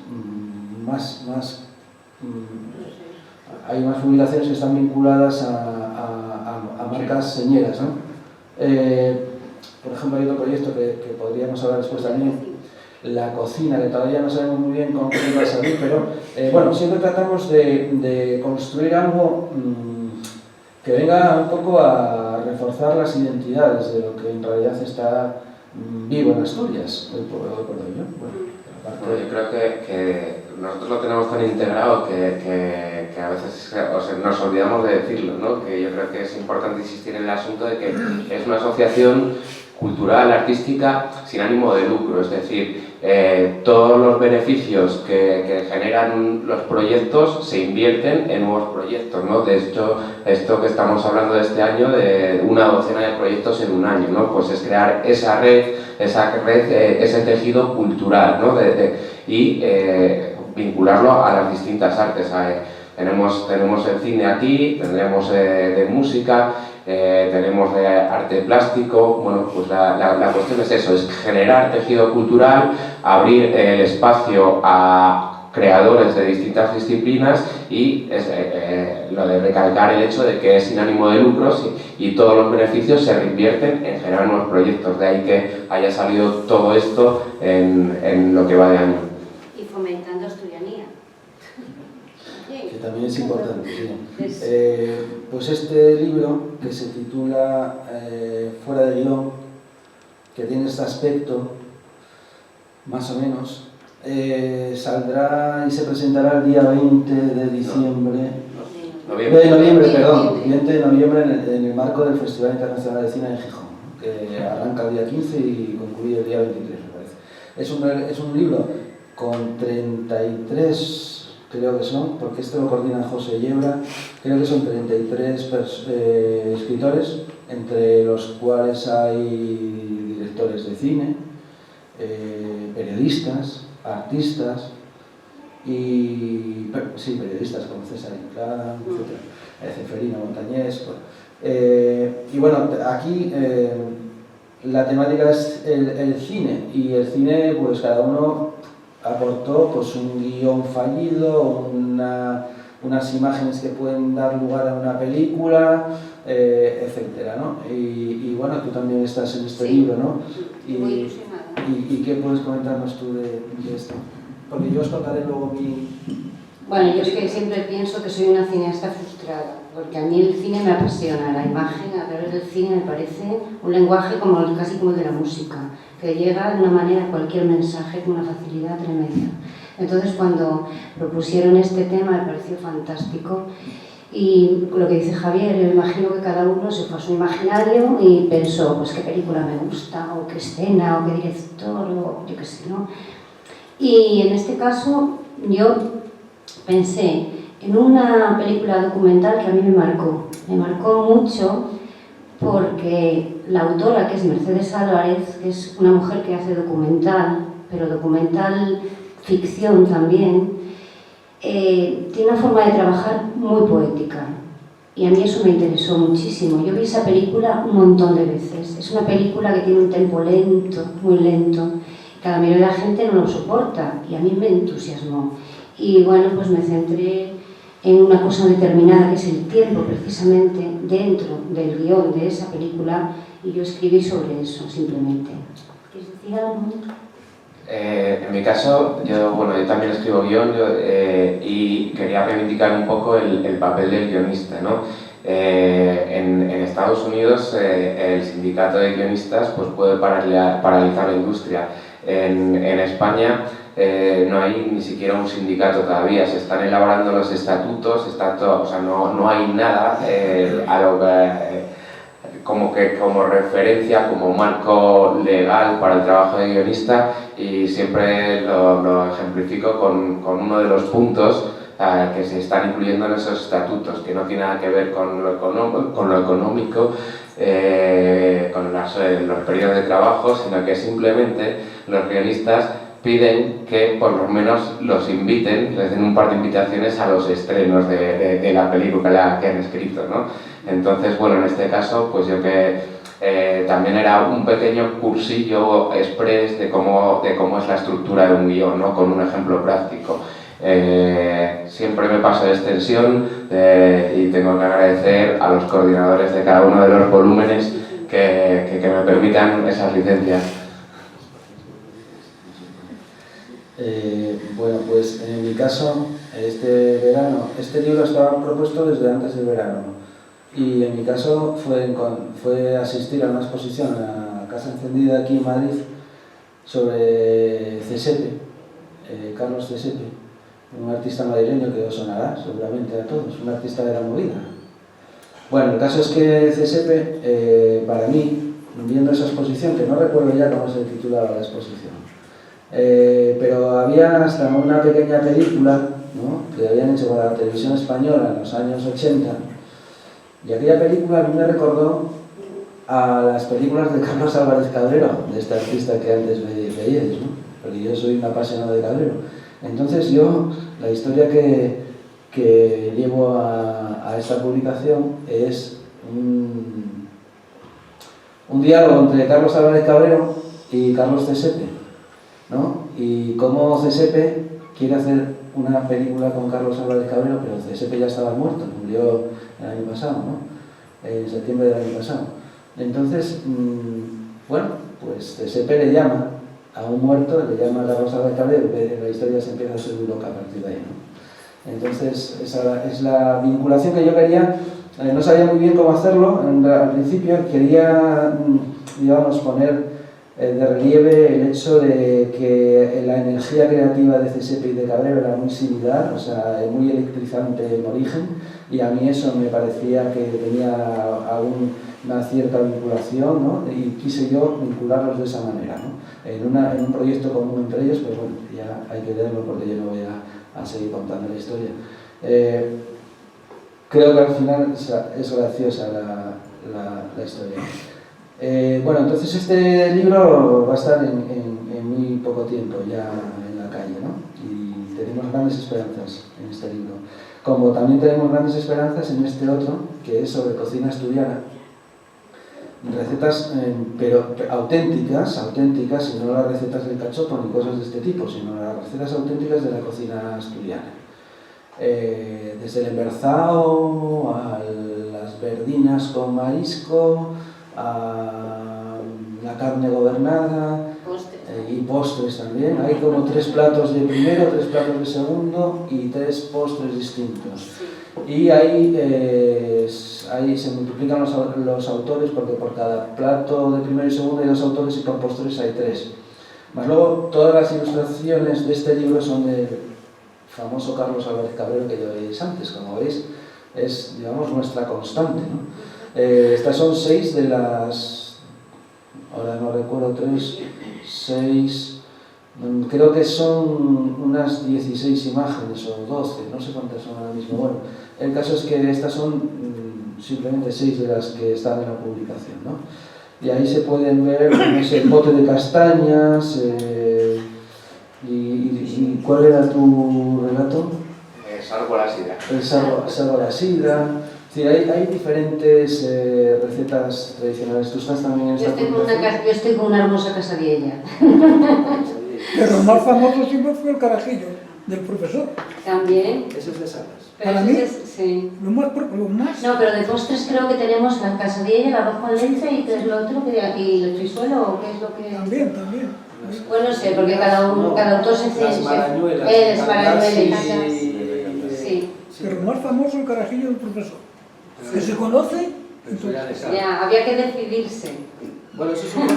Hay más publicaciones que están vinculadas a marcas señeras, ¿no? Por ejemplo, hay otro proyecto que podríamos hablar después también, la cocina, que todavía no sabemos muy bien cómo va a salir, pero bueno, siempre tratamos de construir algo que venga un poco a reforzar las identidades de lo que en realidad está vivo en Asturias, el pueblo de Cordovilla. Bueno, yo creo que nosotros lo tenemos tan integrado que a veces nos olvidamos de decirlo, ¿no? Que yo creo que es importante insistir en el asunto de que es una asociación cultural, artística, sin ánimo de lucro, es decir, todos los beneficios que generan los proyectos se invierten en nuevos proyectos, ¿no? De hecho, esto que estamos hablando de este año, de una docena de proyectos en un año, ¿no? Pues es crear esa red, ese tejido cultural, ¿no? Y vincularlo a las distintas artes. Tenemos el cine aquí, tendremos de música, tenemos de arte plástico. Bueno, pues la cuestión es eso, es generar tejido cultural, abrir el espacio a creadores de distintas disciplinas y lo de recalcar el hecho de que es sin ánimo de lucros y todos los beneficios se reinvierten en generar nuevos proyectos. De ahí que haya salido todo esto en lo que va de año. Y fomentando asturianía. Que también es importante, sí. Pues este libro, que se titula Fuera de guión, que tiene este aspecto, más o menos, saldrá y se presentará el día 20 de diciembre. Noviembre. De noviembre, perdón. 20 de noviembre en el marco del Festival Internacional de Cine de Gijón, que arranca el día 15 y concluye el día 23, me parece. Es un libro con 33... creo que son, porque esto lo coordina José Yebra, creo que son 33 escritores, entre los cuales hay directores de cine, periodistas, artistas, periodistas como César Inclán, Ceferino Montañés. Y bueno, aquí la temática es el cine, y el cine, pues cada uno aportó pues un guión fallido, unas imágenes que pueden dar lugar a una película, etcétera, ¿no? Y bueno, tú también estás en este libro, ¿no? Muy ilusionada. ¿Y qué puedes comentarnos tú de esto? Porque yo os contaré luego mi... Bueno, yo es que siempre pienso que soy una cineasta frustrada, porque a mí el cine me apasiona, la imagen a través del cine me parece un lenguaje casi como el de la música, que llega de una manera a cualquier mensaje con una facilidad tremenda. Entonces, cuando propusieron este tema me pareció fantástico, y lo que dice Javier, yo imagino que cada uno se fue a su imaginario y pensó, pues qué película me gusta, o qué escena, o qué director, o yo qué sé, ¿no? Y en este caso, yo pensé en una película documental que a mí me marcó mucho, porque la autora, que es Mercedes Álvarez, que es una mujer que hace documental, pero documental ficción también, tiene una forma de trabajar muy poética, y a mí eso me interesó muchísimo. Yo vi esa película un montón de veces. Es una película que tiene un tempo lento, muy lento, que a la mayoría de la gente no lo soporta, y a mí me entusiasmó. Y bueno, pues me centré en una cosa determinada, que es el tiempo, precisamente, dentro del guión de esa película, y yo escribí sobre eso, simplemente. ¿Quieres decir algo? En mi caso, yo también escribo guión y quería reivindicar un poco el papel del guionista, ¿no? En Estados Unidos, el sindicato de guionistas pues, puede paralizar la industria. En España no hay ni siquiera un sindicato todavía, se están elaborando los estatutos, no hay nada a lo que como referencia, como marco legal para el trabajo de guionista, y siempre lo ejemplifico con uno de los puntos que se están incluyendo en esos estatutos, que no tiene nada que ver con lo económico, con los periodos de trabajo, sino que simplemente los guionistas piden que por lo menos los inviten, les den un par de invitaciones a los estrenos de la película que han escrito, ¿no? Entonces, bueno, en este caso, pues yo que también era un pequeño cursillo express de cómo es la estructura de un guión, ¿no? Con un ejemplo práctico. Siempre me paso de extensión y tengo que agradecer a los coordinadores de cada uno de los volúmenes que me permitan esas licencias. Bueno, pues en mi caso, este verano, este libro estaba propuesto desde antes del verano. Y en mi caso fue asistir a una exposición a Casa Encendida aquí en Madrid sobre Cesepe, Carlos Cesepe, un artista madrileño que os sonará seguramente a todos, un artista de la movida. Bueno, el caso es que Cesepe, para mí, viendo esa exposición, que no recuerdo ya cómo se titulaba la exposición, pero había hasta una pequeña película, ¿no?, que habían hecho para la televisión española en los años 80. Y aquella película a mí me recordó a las películas de Carlos Álvarez Cabrero, de este artista que antes veíais, ¿no? Porque yo soy un apasionado de Cabrero. Entonces yo, la historia que llevo a esta publicación es un diálogo entre Carlos Álvarez Cabrero y Carlos Cesepe, ¿no? Y cómo Cesepe quiere hacer una película con Carlos Álvarez Cabrero, pero Cesepe ya estaba muerto, murió el año pasado, ¿no? En septiembre del año pasado. Entonces, bueno, pues Cesepe le llama a un muerto, le llama a Carlos Álvarez Cabrero, la historia se empieza a ser muy loca a partir de ahí, ¿no? Entonces, esa es la vinculación que yo quería. No sabía muy bien cómo hacerlo al principio, quería, digamos, poner de relieve el hecho de que la energía creativa de Cesepe y de Cabrero era muy similar, o sea, muy electrizante en origen, y a mí eso me parecía que tenía aún una cierta vinculación, ¿no? Y quise yo vincularlos de esa manera, ¿no? En un proyecto común entre ellos, pero bueno, ya hay que leerlo porque yo no voy a seguir contando la historia. Creo que al final es graciosa la historia. Bueno, entonces este libro va a estar en muy poco tiempo ya en la calle, ¿no? Y tenemos grandes esperanzas en este libro. Como también tenemos grandes esperanzas en este otro, que es sobre cocina asturiana. Recetas, pero auténticas, y no las recetas del cachopo ni cosas de este tipo, sino las recetas auténticas de la cocina asturiana. Desde el emberzao a las verdinas con marisco, a la carne gobernada y postres también. Hay como 3 platos de primero, 3 platos de segundo y 3 postres distintos. Y ahí se multiplican los autores, porque por cada plato de primero y segundo hay 2 autores y por postres hay 3. Más luego, todas las ilustraciones de este libro son del famoso Carlos Álvarez Cabrero que ya veis antes. Como veis, es, digamos, nuestra constante, ¿no? Estas son 6 de las, ahora no recuerdo, 3, 6, creo que son unas 16 imágenes o 12, no sé cuántas son ahora mismo. Bueno, el caso es que estas son simplemente 6 de las que están en la publicación, ¿no? Y ahí se pueden ver, no sé, el bote de castañas, y ¿cuál era tu relato? Salvo la sidra. El salvo la sidra. Sí, hay diferentes recetas tradicionales. ¿Tú estás también en esta publicación? Yo estoy con una hermosa casadilla. Pero el más famoso siempre fue el carajillo del profesor. También. Eso es de Salas. Para mí, sí. Lo más. No, pero de postres creo que tenemos la casadilla, el arroz con leche y ¿qué es lo otro? ¿Y el trisuelo o qué es lo que...? También. Bueno, no sé, porque cada autor se hace... Las marañuelas. Las marañuelas. Sí. Pero el más famoso el carajillo del profesor. Que se conoce. Ya, había que decidirse. Bueno, eso es un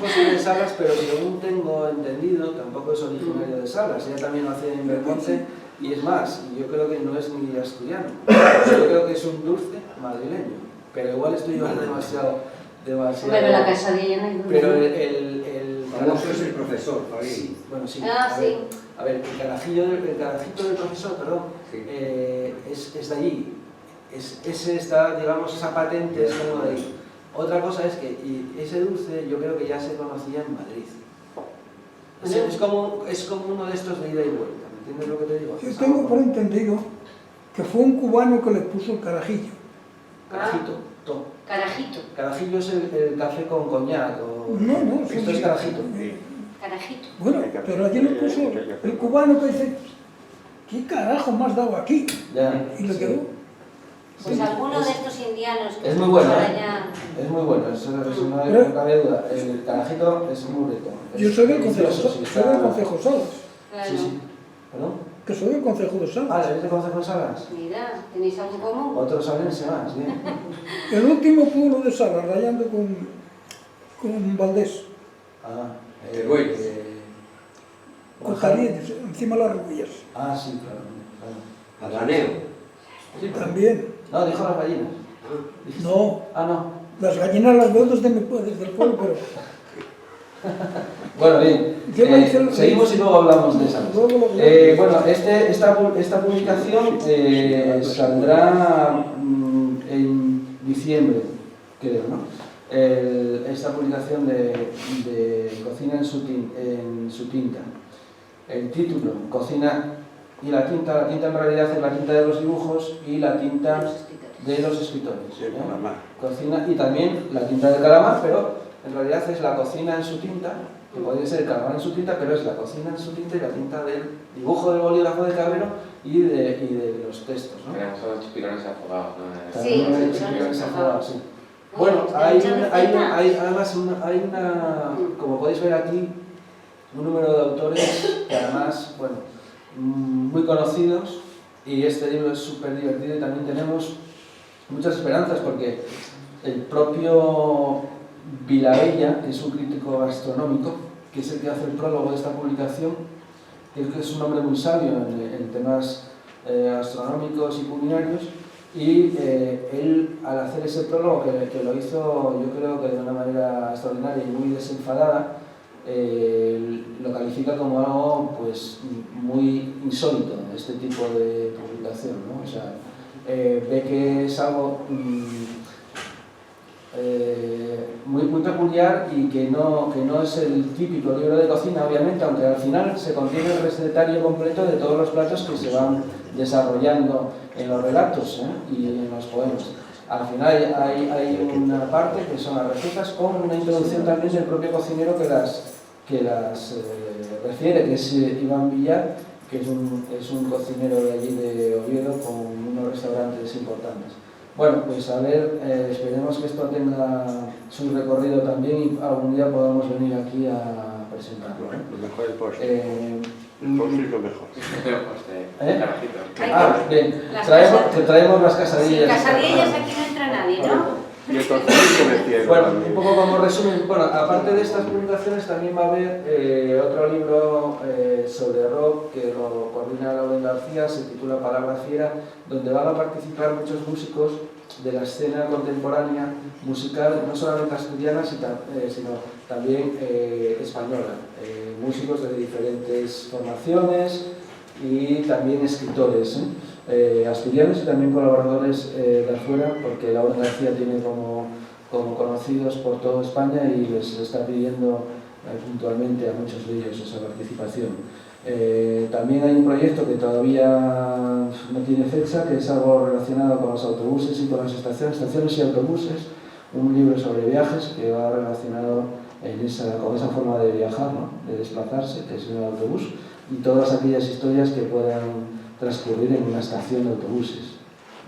postre de Salas, pero según tengo entendido, tampoco es originario de Salas. Ella también lo hace en Bermonte, y es más, yo creo que no es ni asturiano. Yo creo que es un dulce madrileño, pero igual estoy llevando demasiado. Pero la casadilla no hay duda. Pero el famoso es el profesor, Fabi. Sí, bueno, sí. Sí. A ver, el carajito del profesor, perdón, Sí. es de allí. Ese está, digamos, esa patente es como de ahí. Otra cosa es que ese dulce yo creo que ya se conocía en Madrid. Sí, es como uno de estos de ida y vuelta, ¿me entiendes lo que te digo? Yo tengo por entendido que fue un cubano que le puso el carajillo. Carajito, todo. Carajito. Carajillo es el café con coñac o... No, esto es carajito. Carajito. Bueno, pero allí le puso el cubano que dice, ¿qué carajo me has dado aquí? Ya. Y le quedó. Pues Sí, alguno de estos indianos que es muy bueno, por ¿eh? allá... Es muy bueno, eso no hay Pero- cabe duda. El carajito es muy rico. Yo soy del Concejo, delicioso, sí, soy del Concejo Salas, Claro. Sí, sí. ¿Perdón? que soy del Concejo de Salas. ¿eres de Concejo Salas? Mira, ¿tenéis algo en común? Otro salense más, bien. El último pueblo de Salas, rayando con Valdés, Teruel. con Jarielles, encima de las Rubillas. Sí, claro. Araneo. Sí, pero- También. No, dijo las gallinas. No, No. las gallinas las veo desde el pueblo, pero Bueno, bien. Yo me hice el- Seguimos y luego hablamos de esas. Luego- Bueno, esta publicación saldrá en diciembre, creo, ¿no? Esta publicación de Cocina en su tinta. El título, Cocina y la tinta en realidad es la tinta de los dibujos y la tinta de los escritores. Cocina y también la tinta del calamar, pero en realidad es la cocina en su tinta, que podría ser el calamar en su tinta, pero es la cocina en su tinta y la tinta del dibujo del bolígrafo de Cabrero y de los textos, ¿no? Tenemos a los chipirones afogados, ¿no? Sí, También los chipirones afogados. sí. Bueno, además hay una, Mm. como podéis ver aquí, un número de autores que además, bueno, muy conocidos, y este libro es súper divertido y también tenemos muchas esperanzas porque el propio Vilabella, que es un crítico gastronómico, que es el que hace el prólogo de esta publicación, que es un hombre muy sabio en temas gastronómicos y culinarios, y él, al hacer ese prólogo, que lo hizo yo creo que de una manera extraordinaria y muy desenfadada, lo califica como algo pues muy insólito, este tipo de publicación, ¿no? O sea, ve que es algo muy peculiar y que no es el típico libro de cocina, obviamente, aunque al final se contiene el recetario completo de todos los platos que se van desarrollando en los relatos, y en los poemas. Al final hay una parte que son las recetas con una introducción también del propio cocinero que las refiere, que es Iván Villar, que es un cocinero de allí de Oviedo con unos restaurantes importantes. Bueno, pues a ver, esperemos que esto tenga su recorrido también y algún día podamos venir aquí a presentarlo. Lo mejor es postre. El postre es lo mejor. Carajito. Bien, Las traemos las Sin casadillas. casadillas aquí no entra nadie, ¿no? Y el tortillero de cielo Bueno, también. un poco como resumen, bueno, aparte de estas publicaciones también va a haber otro libro sobre rock que lo coordina Lauren García, se titula Palabra Fiera, donde van a participar muchos músicos de la escena contemporánea musical, no solamente asturiana, sino también española, músicos de diferentes formaciones y también escritores, asturianos y también colaboradores de afuera, porque Laura García tiene como conocidos por toda España y les está pidiendo puntualmente a muchos de ellos esa participación. También hay un proyecto que todavía no tiene fecha, que es algo relacionado con los autobuses y con las estaciones y autobuses, un libro sobre viajes que va relacionado con esa forma de viajar, ¿no? De desplazarse, que es el autobús, y todas aquellas historias que puedan transcurrir en una estación de autobuses.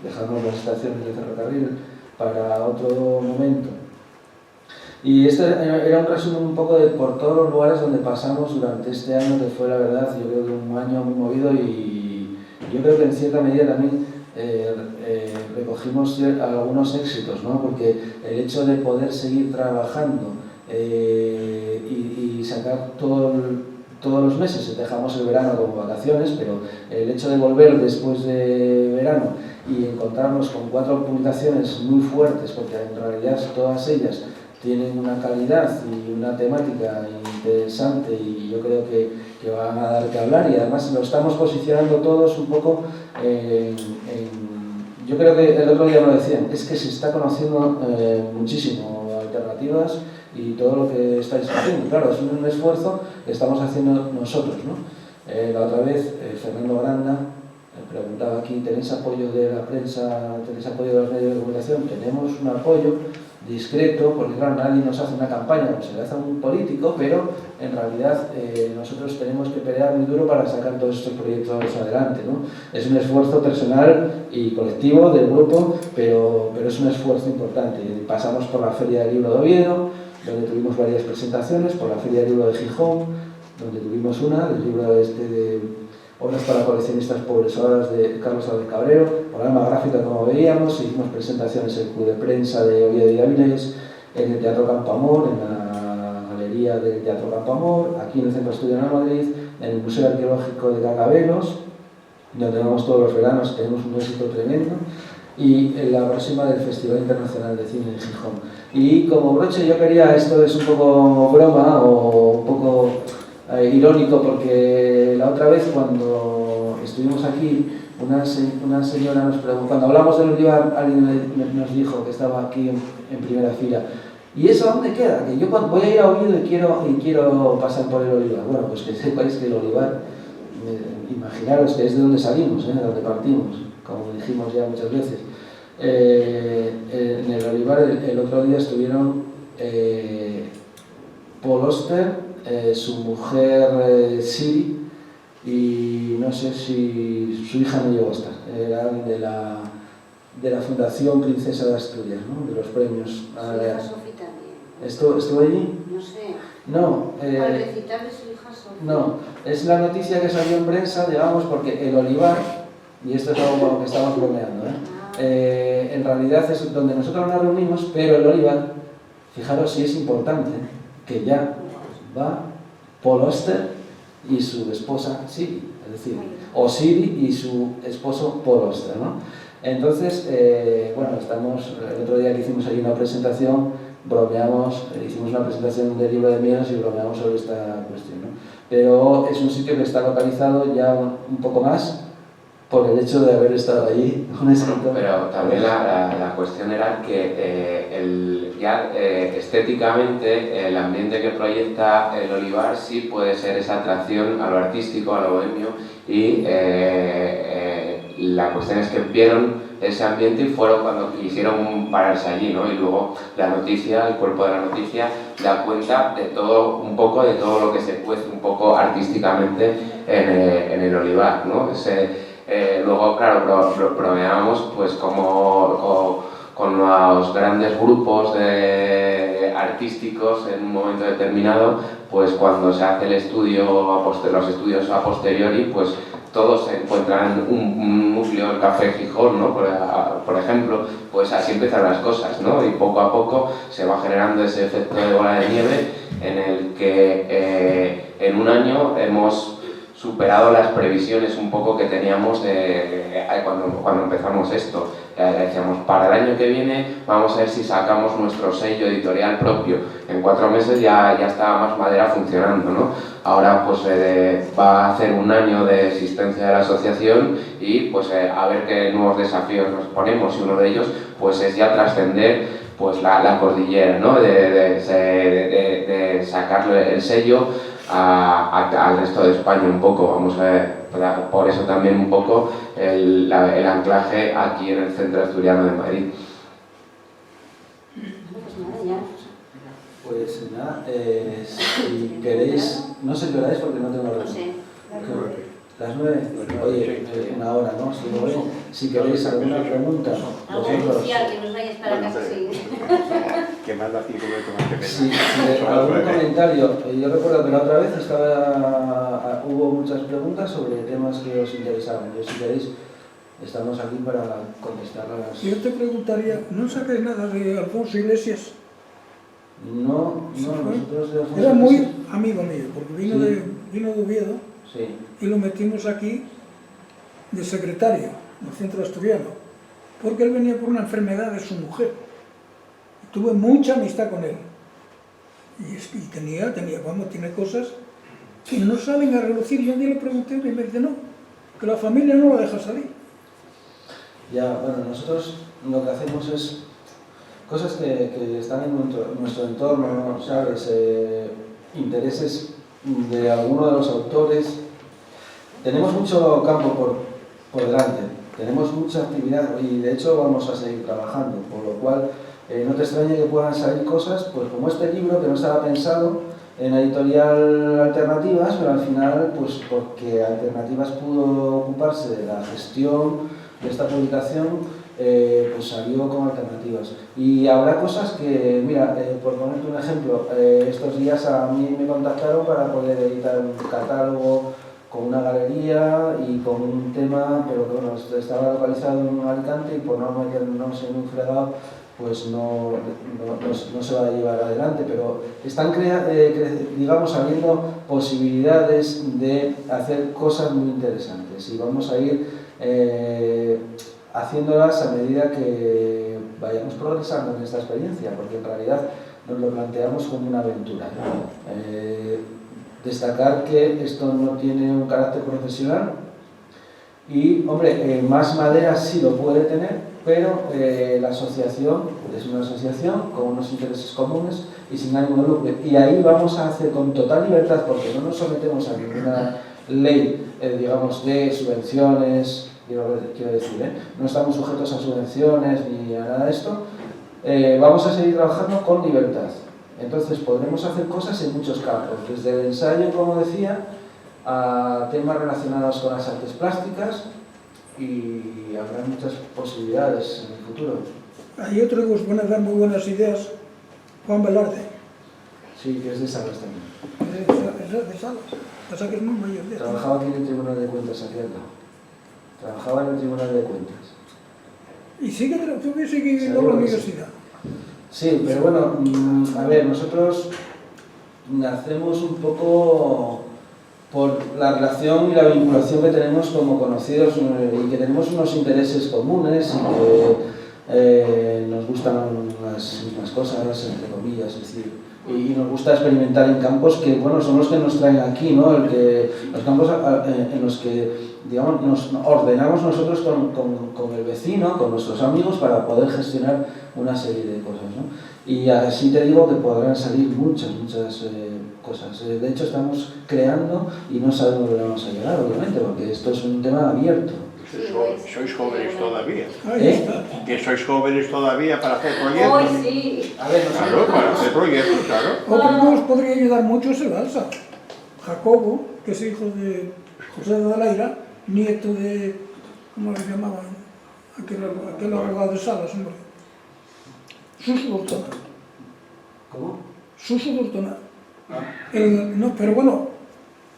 Dejamos las estaciones de ferrocarril para otro momento. Y este era un resumen un poco por todos los lugares donde pasamos durante este año, que fue la verdad, yo creo que un año muy movido, y yo creo que en cierta medida también recogimos algunos éxitos, ¿no? Porque el hecho de poder seguir trabajando y sacar todos los meses, dejamos el verano como vacaciones, pero el hecho de volver después de verano y encontrarnos con 4 publicaciones muy fuertes, porque en realidad todas ellas tienen una calidad y una temática interesante y yo creo que van a dar que hablar, y además lo estamos posicionando todos un poco yo creo que el otro día me lo decían, es que se está conociendo muchísimo alternativas y todo lo que estáis haciendo. Claro, es un esfuerzo que estamos haciendo nosotros, ¿no? La otra vez, Fernando Granda preguntaba aquí, ¿tenéis apoyo de la prensa, tenéis apoyo de los medios de comunicación? Tenemos un apoyo discreto, porque claro, nadie nos hace una campaña, como se le hace a un político, pero en realidad nosotros tenemos que pelear muy duro para sacar todos estos proyectos adelante, ¿no? Es un esfuerzo personal y colectivo del grupo, pero es un esfuerzo importante. Pasamos por la Feria del Libro de Oviedo, donde tuvimos varias presentaciones, por la Feria del Libro de Gijón, donde tuvimos una, del libro de Obras para coleccionistas progresoras de Carlos Álvarez Cabrero, programa gráfica como veíamos, hicimos presentaciones en el Club de Prensa de Oviedo y Avilés, en el Teatro Campo Amor, en la galería del Teatro Campo Amor, aquí en el Centro Estudiantil de Madrid, en el Museo Arqueológico de Carcabelos, donde vamos todos los veranos, tenemos un éxito tremendo, y en la próxima del Festival Internacional de Cine en Gijón. Y como broche yo quería, esto es un poco broma o un poco irónico, porque la otra vez cuando estuvimos aquí, una señora nos preguntó, cuando hablamos del olivar, alguien nos dijo que estaba aquí en primera fila, ¿y eso dónde queda? Que yo voy a ir a Oviedo y quiero pasar por el olivar. Bueno, pues que sepáis que el olivar, imaginaros que es de donde salimos, de donde partimos, como dijimos ya muchas veces. En el olivar el otro día estuvieron Paul Auster, su mujer Siri, y no sé si su hija no llegó a estar, era de la Fundación Princesa de Asturias, ¿no? De los premios. ¿Estuvo allí? No sé. No. Al recital de su hija Sofía. No, es la noticia que salió en prensa, digamos, porque el olivar, y esto es algo que estamos bromeando, en realidad es donde nosotros nos reunimos, pero el olivar, fijaros si es importante, que ya va Paul Auster y su esposa Siri, es decir, o Siri y su esposo Paul Auster, ¿no? Entonces, bueno, el otro día que hicimos ahí una presentación, bromeamos, hicimos una presentación del libro de Miedos y bromeamos sobre esta cuestión, ¿no? Pero es un sitio que está localizado ya un poco más por el hecho de haber estado allí un escritor. Pero también la cuestión era que estéticamente el ambiente que proyecta el olivar sí puede ser esa atracción a lo artístico, a lo bohemio, y la cuestión es que vieron ese ambiente y fueron cuando quisieron pararse allí, ¿no? Y luego la noticia, el cuerpo de la noticia, da cuenta de todo, un poco de todo lo que se cuece un poco artísticamente en el olivar, ¿no? Luego, claro, bromeábamos pues como con los grandes grupos artísticos en un momento determinado, pues cuando se hace el estudio, los estudios a posteriori, pues todos se encuentran un núcleo, el Café Gijón, ¿no? Por ejemplo, pues así empiezan las cosas, ¿no? Y poco a poco se va generando ese efecto de bola de nieve en el que en un año hemos superado las previsiones un poco que teníamos cuando empezamos esto. Decíamos, para el año que viene vamos a ver si sacamos nuestro sello editorial propio. En 4 meses ya estaba Más Madera funcionando, ¿no? Ahora pues va a hacer un año de existencia de la asociación y pues a ver qué nuevos desafíos nos ponemos, y uno de ellos pues es ya trascender pues la cordillera, ¿no? De sacarle el sello al resto de España un poco. Vamos a ver, por eso también un poco el anclaje aquí en el Centro Asturiano de Madrid. Pues nada, si queréis, no sé qué hora es porque no tengo reloj. No sé. ¿Las 9? Oye, una hora, ¿no? Si queréis alguna pregunta. Algo crucial que nos vayas para casa seguir. Que más da 5 minutos más que menos. Sí, algún comentario. Yo recuerdo que la otra vez hubo muchas preguntas sobre temas que os interesaban. Yo, si queréis, estamos aquí para contestarlas. Yo te preguntaría, ¿no sacáis nada de Alfonso Iglesias? No, nosotros de Alfonso Era muy Iglesias, amigo mío, porque vino de Oviedo, sí. y lo metimos aquí de secretario del Centro Asturiano, porque él venía por una enfermedad de su mujer. Tuve mucha amistad con él. Y tiene cosas que no salen a relucir. Yo un día le pregunté y me dice, no, que la familia no lo deja salir. Ya, bueno, nosotros lo que hacemos es, cosas que están en nuestro entorno, ¿sabes? Intereses de alguno de los autores. Tenemos mucho campo por delante, tenemos mucha actividad y de hecho vamos a seguir trabajando, por lo cual no te extrañe que puedan salir cosas, pues como este libro que no estaba pensado en la editorial Alternativas, pero al final, pues porque Alternativas pudo ocuparse de la gestión de esta publicación, pues salió con Alternativas. Y habrá cosas que, mira, por ponerte un ejemplo, estos días a mí me contactaron para poder editar un catálogo con una galería y con un tema, pero que bueno, estaba localizado en Alicante y por no meternos en un fregado, pues no se va a llevar adelante, pero están digamos, abriendo posibilidades de hacer cosas muy interesantes y vamos a ir haciéndolas a medida que vayamos progresando en esta experiencia, porque en realidad nos lo planteamos como una aventura, ¿no? Destacar que esto no tiene un carácter profesional y, hombre, Más Madera sí lo puede tener, pero la asociación es una asociación con unos intereses comunes y sin ánimo de lucro. Y ahí vamos a hacer con total libertad, porque no nos sometemos a ninguna ley, digamos, de subvenciones, quiero decir, no estamos sujetos a subvenciones ni a nada de esto. Vamos a seguir trabajando con libertad. Entonces podremos hacer cosas en muchos campos, desde el ensayo, como decía, a temas relacionados con las artes plásticas y habrá muchas posibilidades en el futuro. Hay otro que os pone a dar muy buenas ideas, Juan Velarde. Sí, que es de Salas también. Es de Salas, pasa que es muy mayor. Trabajaba aquí en el Tribunal de Cuentas, aquí al lado. Trabajaba en el Tribunal de Cuentas. Y sigue en la universidad. Sí, pero bueno, a ver, nosotros nacemos un poco por la relación y la vinculación que tenemos como conocidos y que tenemos unos intereses comunes y que nos gustan las mismas cosas, entre comillas, es decir, y nos gusta experimentar en campos que, bueno, son los que nos traen aquí, ¿no? Los campos en los que, digamos, nos ordenamos nosotros con el vecino, con nuestros amigos, para poder gestionar una serie de cosas, ¿no? Y así te digo que podrán salir muchas cosas. De hecho, estamos creando y no sabemos dónde vamos a llegar, obviamente, porque esto es un tema abierto. Sois jóvenes todavía. ¿Eh? Que sois jóvenes todavía para hacer proyectos. Hoy sí. A ver, Claro, para hacer proyectos, claro. Otro que os podría ayudar mucho es el Alsa. Jacobo, que es hijo de José de Dalaira, nieto de, ¿cómo le llamaban? Aquel abogado de Salas, hombre. Suso Dortona. ¿Cómo? Suso Dortona. No, pero bueno,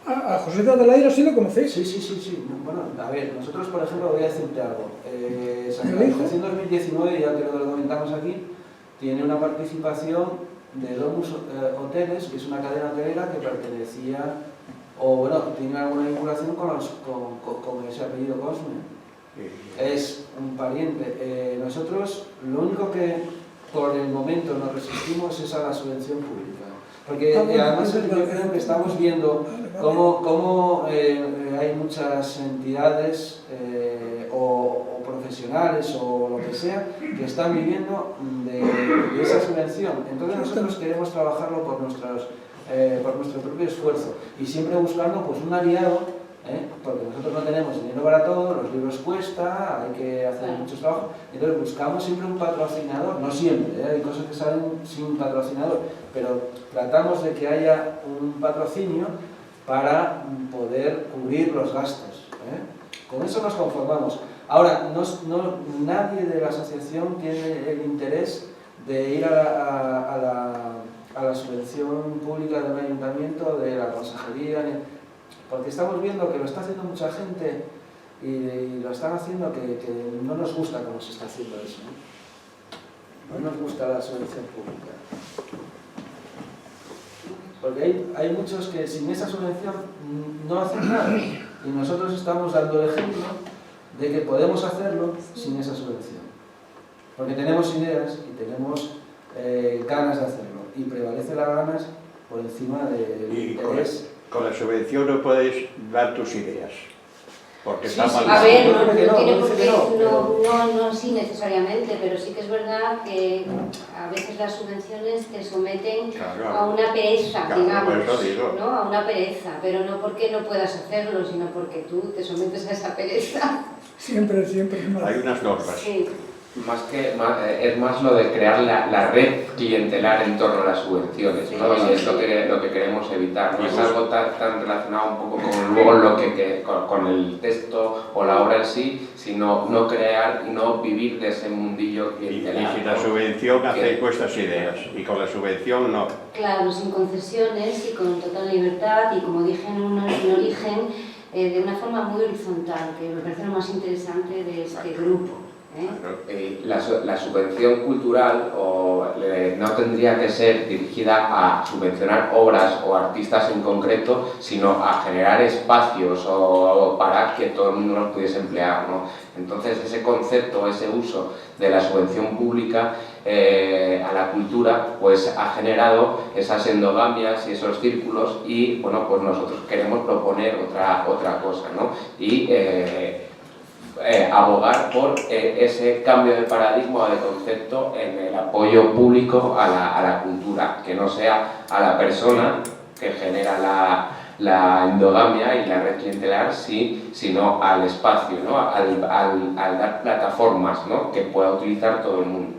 a José de Adelaida sí lo conocéis. Sí. Bueno, a ver, nosotros, por ejemplo, voy a decirte algo. La Asociación 2019, ya que lo comentamos aquí, tiene una participación de Domus Hoteles, que es una cadena hotelera que pertenecía, o bueno, tiene alguna vinculación con ese apellido Cosme. Es un pariente. Nosotros, lo único que por el momento nos resistimos es a la subvención pública. Porque además yo creo que estamos viendo cómo hay muchas entidades o profesionales o lo que sea que están viviendo de esa subvención. Entonces nosotros queremos trabajarlo por nuestro propio esfuerzo y siempre buscando pues un aliado, porque nosotros no tenemos dinero para todo, los libros cuesta, hay que hacer muchos trabajos, entonces buscamos siempre un patrocinador, no siempre, hay cosas que salen sin patrocinador, pero tratamos de que haya un patrocinio para poder cubrir los gastos. Con eso nos conformamos. Ahora, nadie de la asociación tiene el interés de ir a la subvención pública del ayuntamiento, de la consejería, porque estamos viendo que lo está haciendo mucha gente y lo están haciendo que no nos gusta cómo se está haciendo eso, no nos gusta la subvención pública. Porque hay muchos que sin esa subvención no hacen nada y nosotros estamos dando el ejemplo de que podemos hacerlo sin esa subvención. Porque tenemos ideas y tenemos ganas de hacerlo y prevalece las ganas por encima del interés. Con la subvención no puedes dar tus ideas. Porque Sí, está sí. mal. A ver, Yo no, creo que no tiene no, por dice qué, que no, no, sí necesariamente, pero sí que es verdad que a veces las subvenciones te someten Claro. a una pereza, Claro, digamos, por eso digo. ¿no? A una pereza, pero no porque no puedas hacerlo, sino porque tú te sometes a esa pereza. Siempre es más. Hay unas normas. Sí. Es más lo de crear la red clientelar en torno a las subvenciones, ¿no? Sí, Y es sí. lo que queremos evitar, ¿no? Y Es vos- algo tan relacionado un poco con luego lo con el texto o la obra en sí, sino no crear y no vivir de ese mundillo Y clientelar, sin la ¿no? subvención hacéis vuestras ideas. Y con la subvención no. Claro, sin concesiones y con total libertad y como dije en origen, de una forma muy horizontal, que me parece lo más interesante de este grupo. La subvención cultural no tendría que ser dirigida a subvencionar obras o artistas en concreto, sino a generar espacios o para que todo el mundo los pudiese emplear, ¿no? Entonces ese concepto, ese uso de la subvención pública a la cultura, pues ha generado esas endogamias y esos círculos y bueno, pues nosotros queremos proponer otra cosa, ¿no? Y abogar por ese cambio de paradigma o de concepto en el apoyo público a la cultura, que no sea a la persona que genera la endogamia y la red clientelar, sino al espacio, ¿no? al dar plataformas, ¿no? Que pueda utilizar todo el mundo.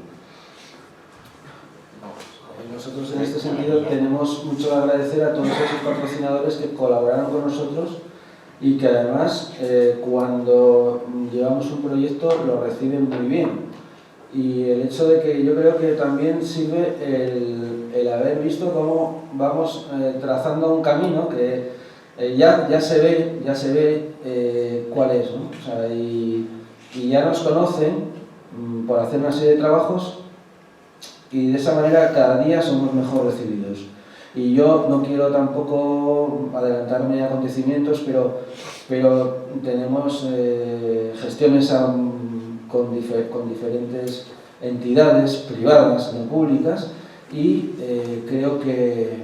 Nosotros en este sentido tenemos mucho que agradecer a todos esos patrocinadores que colaboraron con nosotros y que además cuando llevamos un proyecto lo reciben muy bien. Y el hecho de que yo creo que también sirve el haber visto cómo vamos trazando un camino que ya se ve cuál es, ¿no? O sea, y ya nos conocen por hacer una serie de trabajos y de esa manera cada día somos mejor recibidos. Y yo no quiero tampoco adelantarme a acontecimientos, pero tenemos gestiones con diferentes entidades privadas, no públicas, y creo que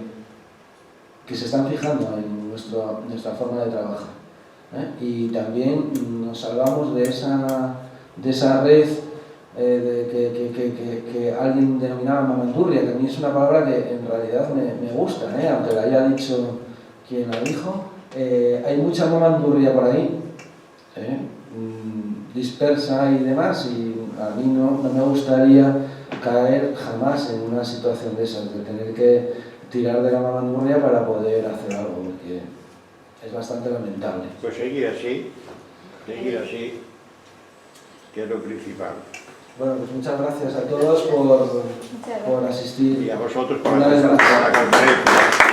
se están fijando en nuestra forma de trabajar. Y también nos salvamos de esa red que alguien denominaba mamandurria, que a mí es una palabra que en realidad me gusta, aunque la haya dicho quien la dijo. Hay mucha mamandurria por ahí, dispersa y demás, y a mí no me gustaría caer jamás en una situación de esas, de tener que tirar de la mamandurria para poder hacer algo, porque es bastante lamentable. Pues seguir así, que es lo principal. Bueno, pues muchas gracias a todos por asistir. Y a vosotros por Una vez la más. conferencia.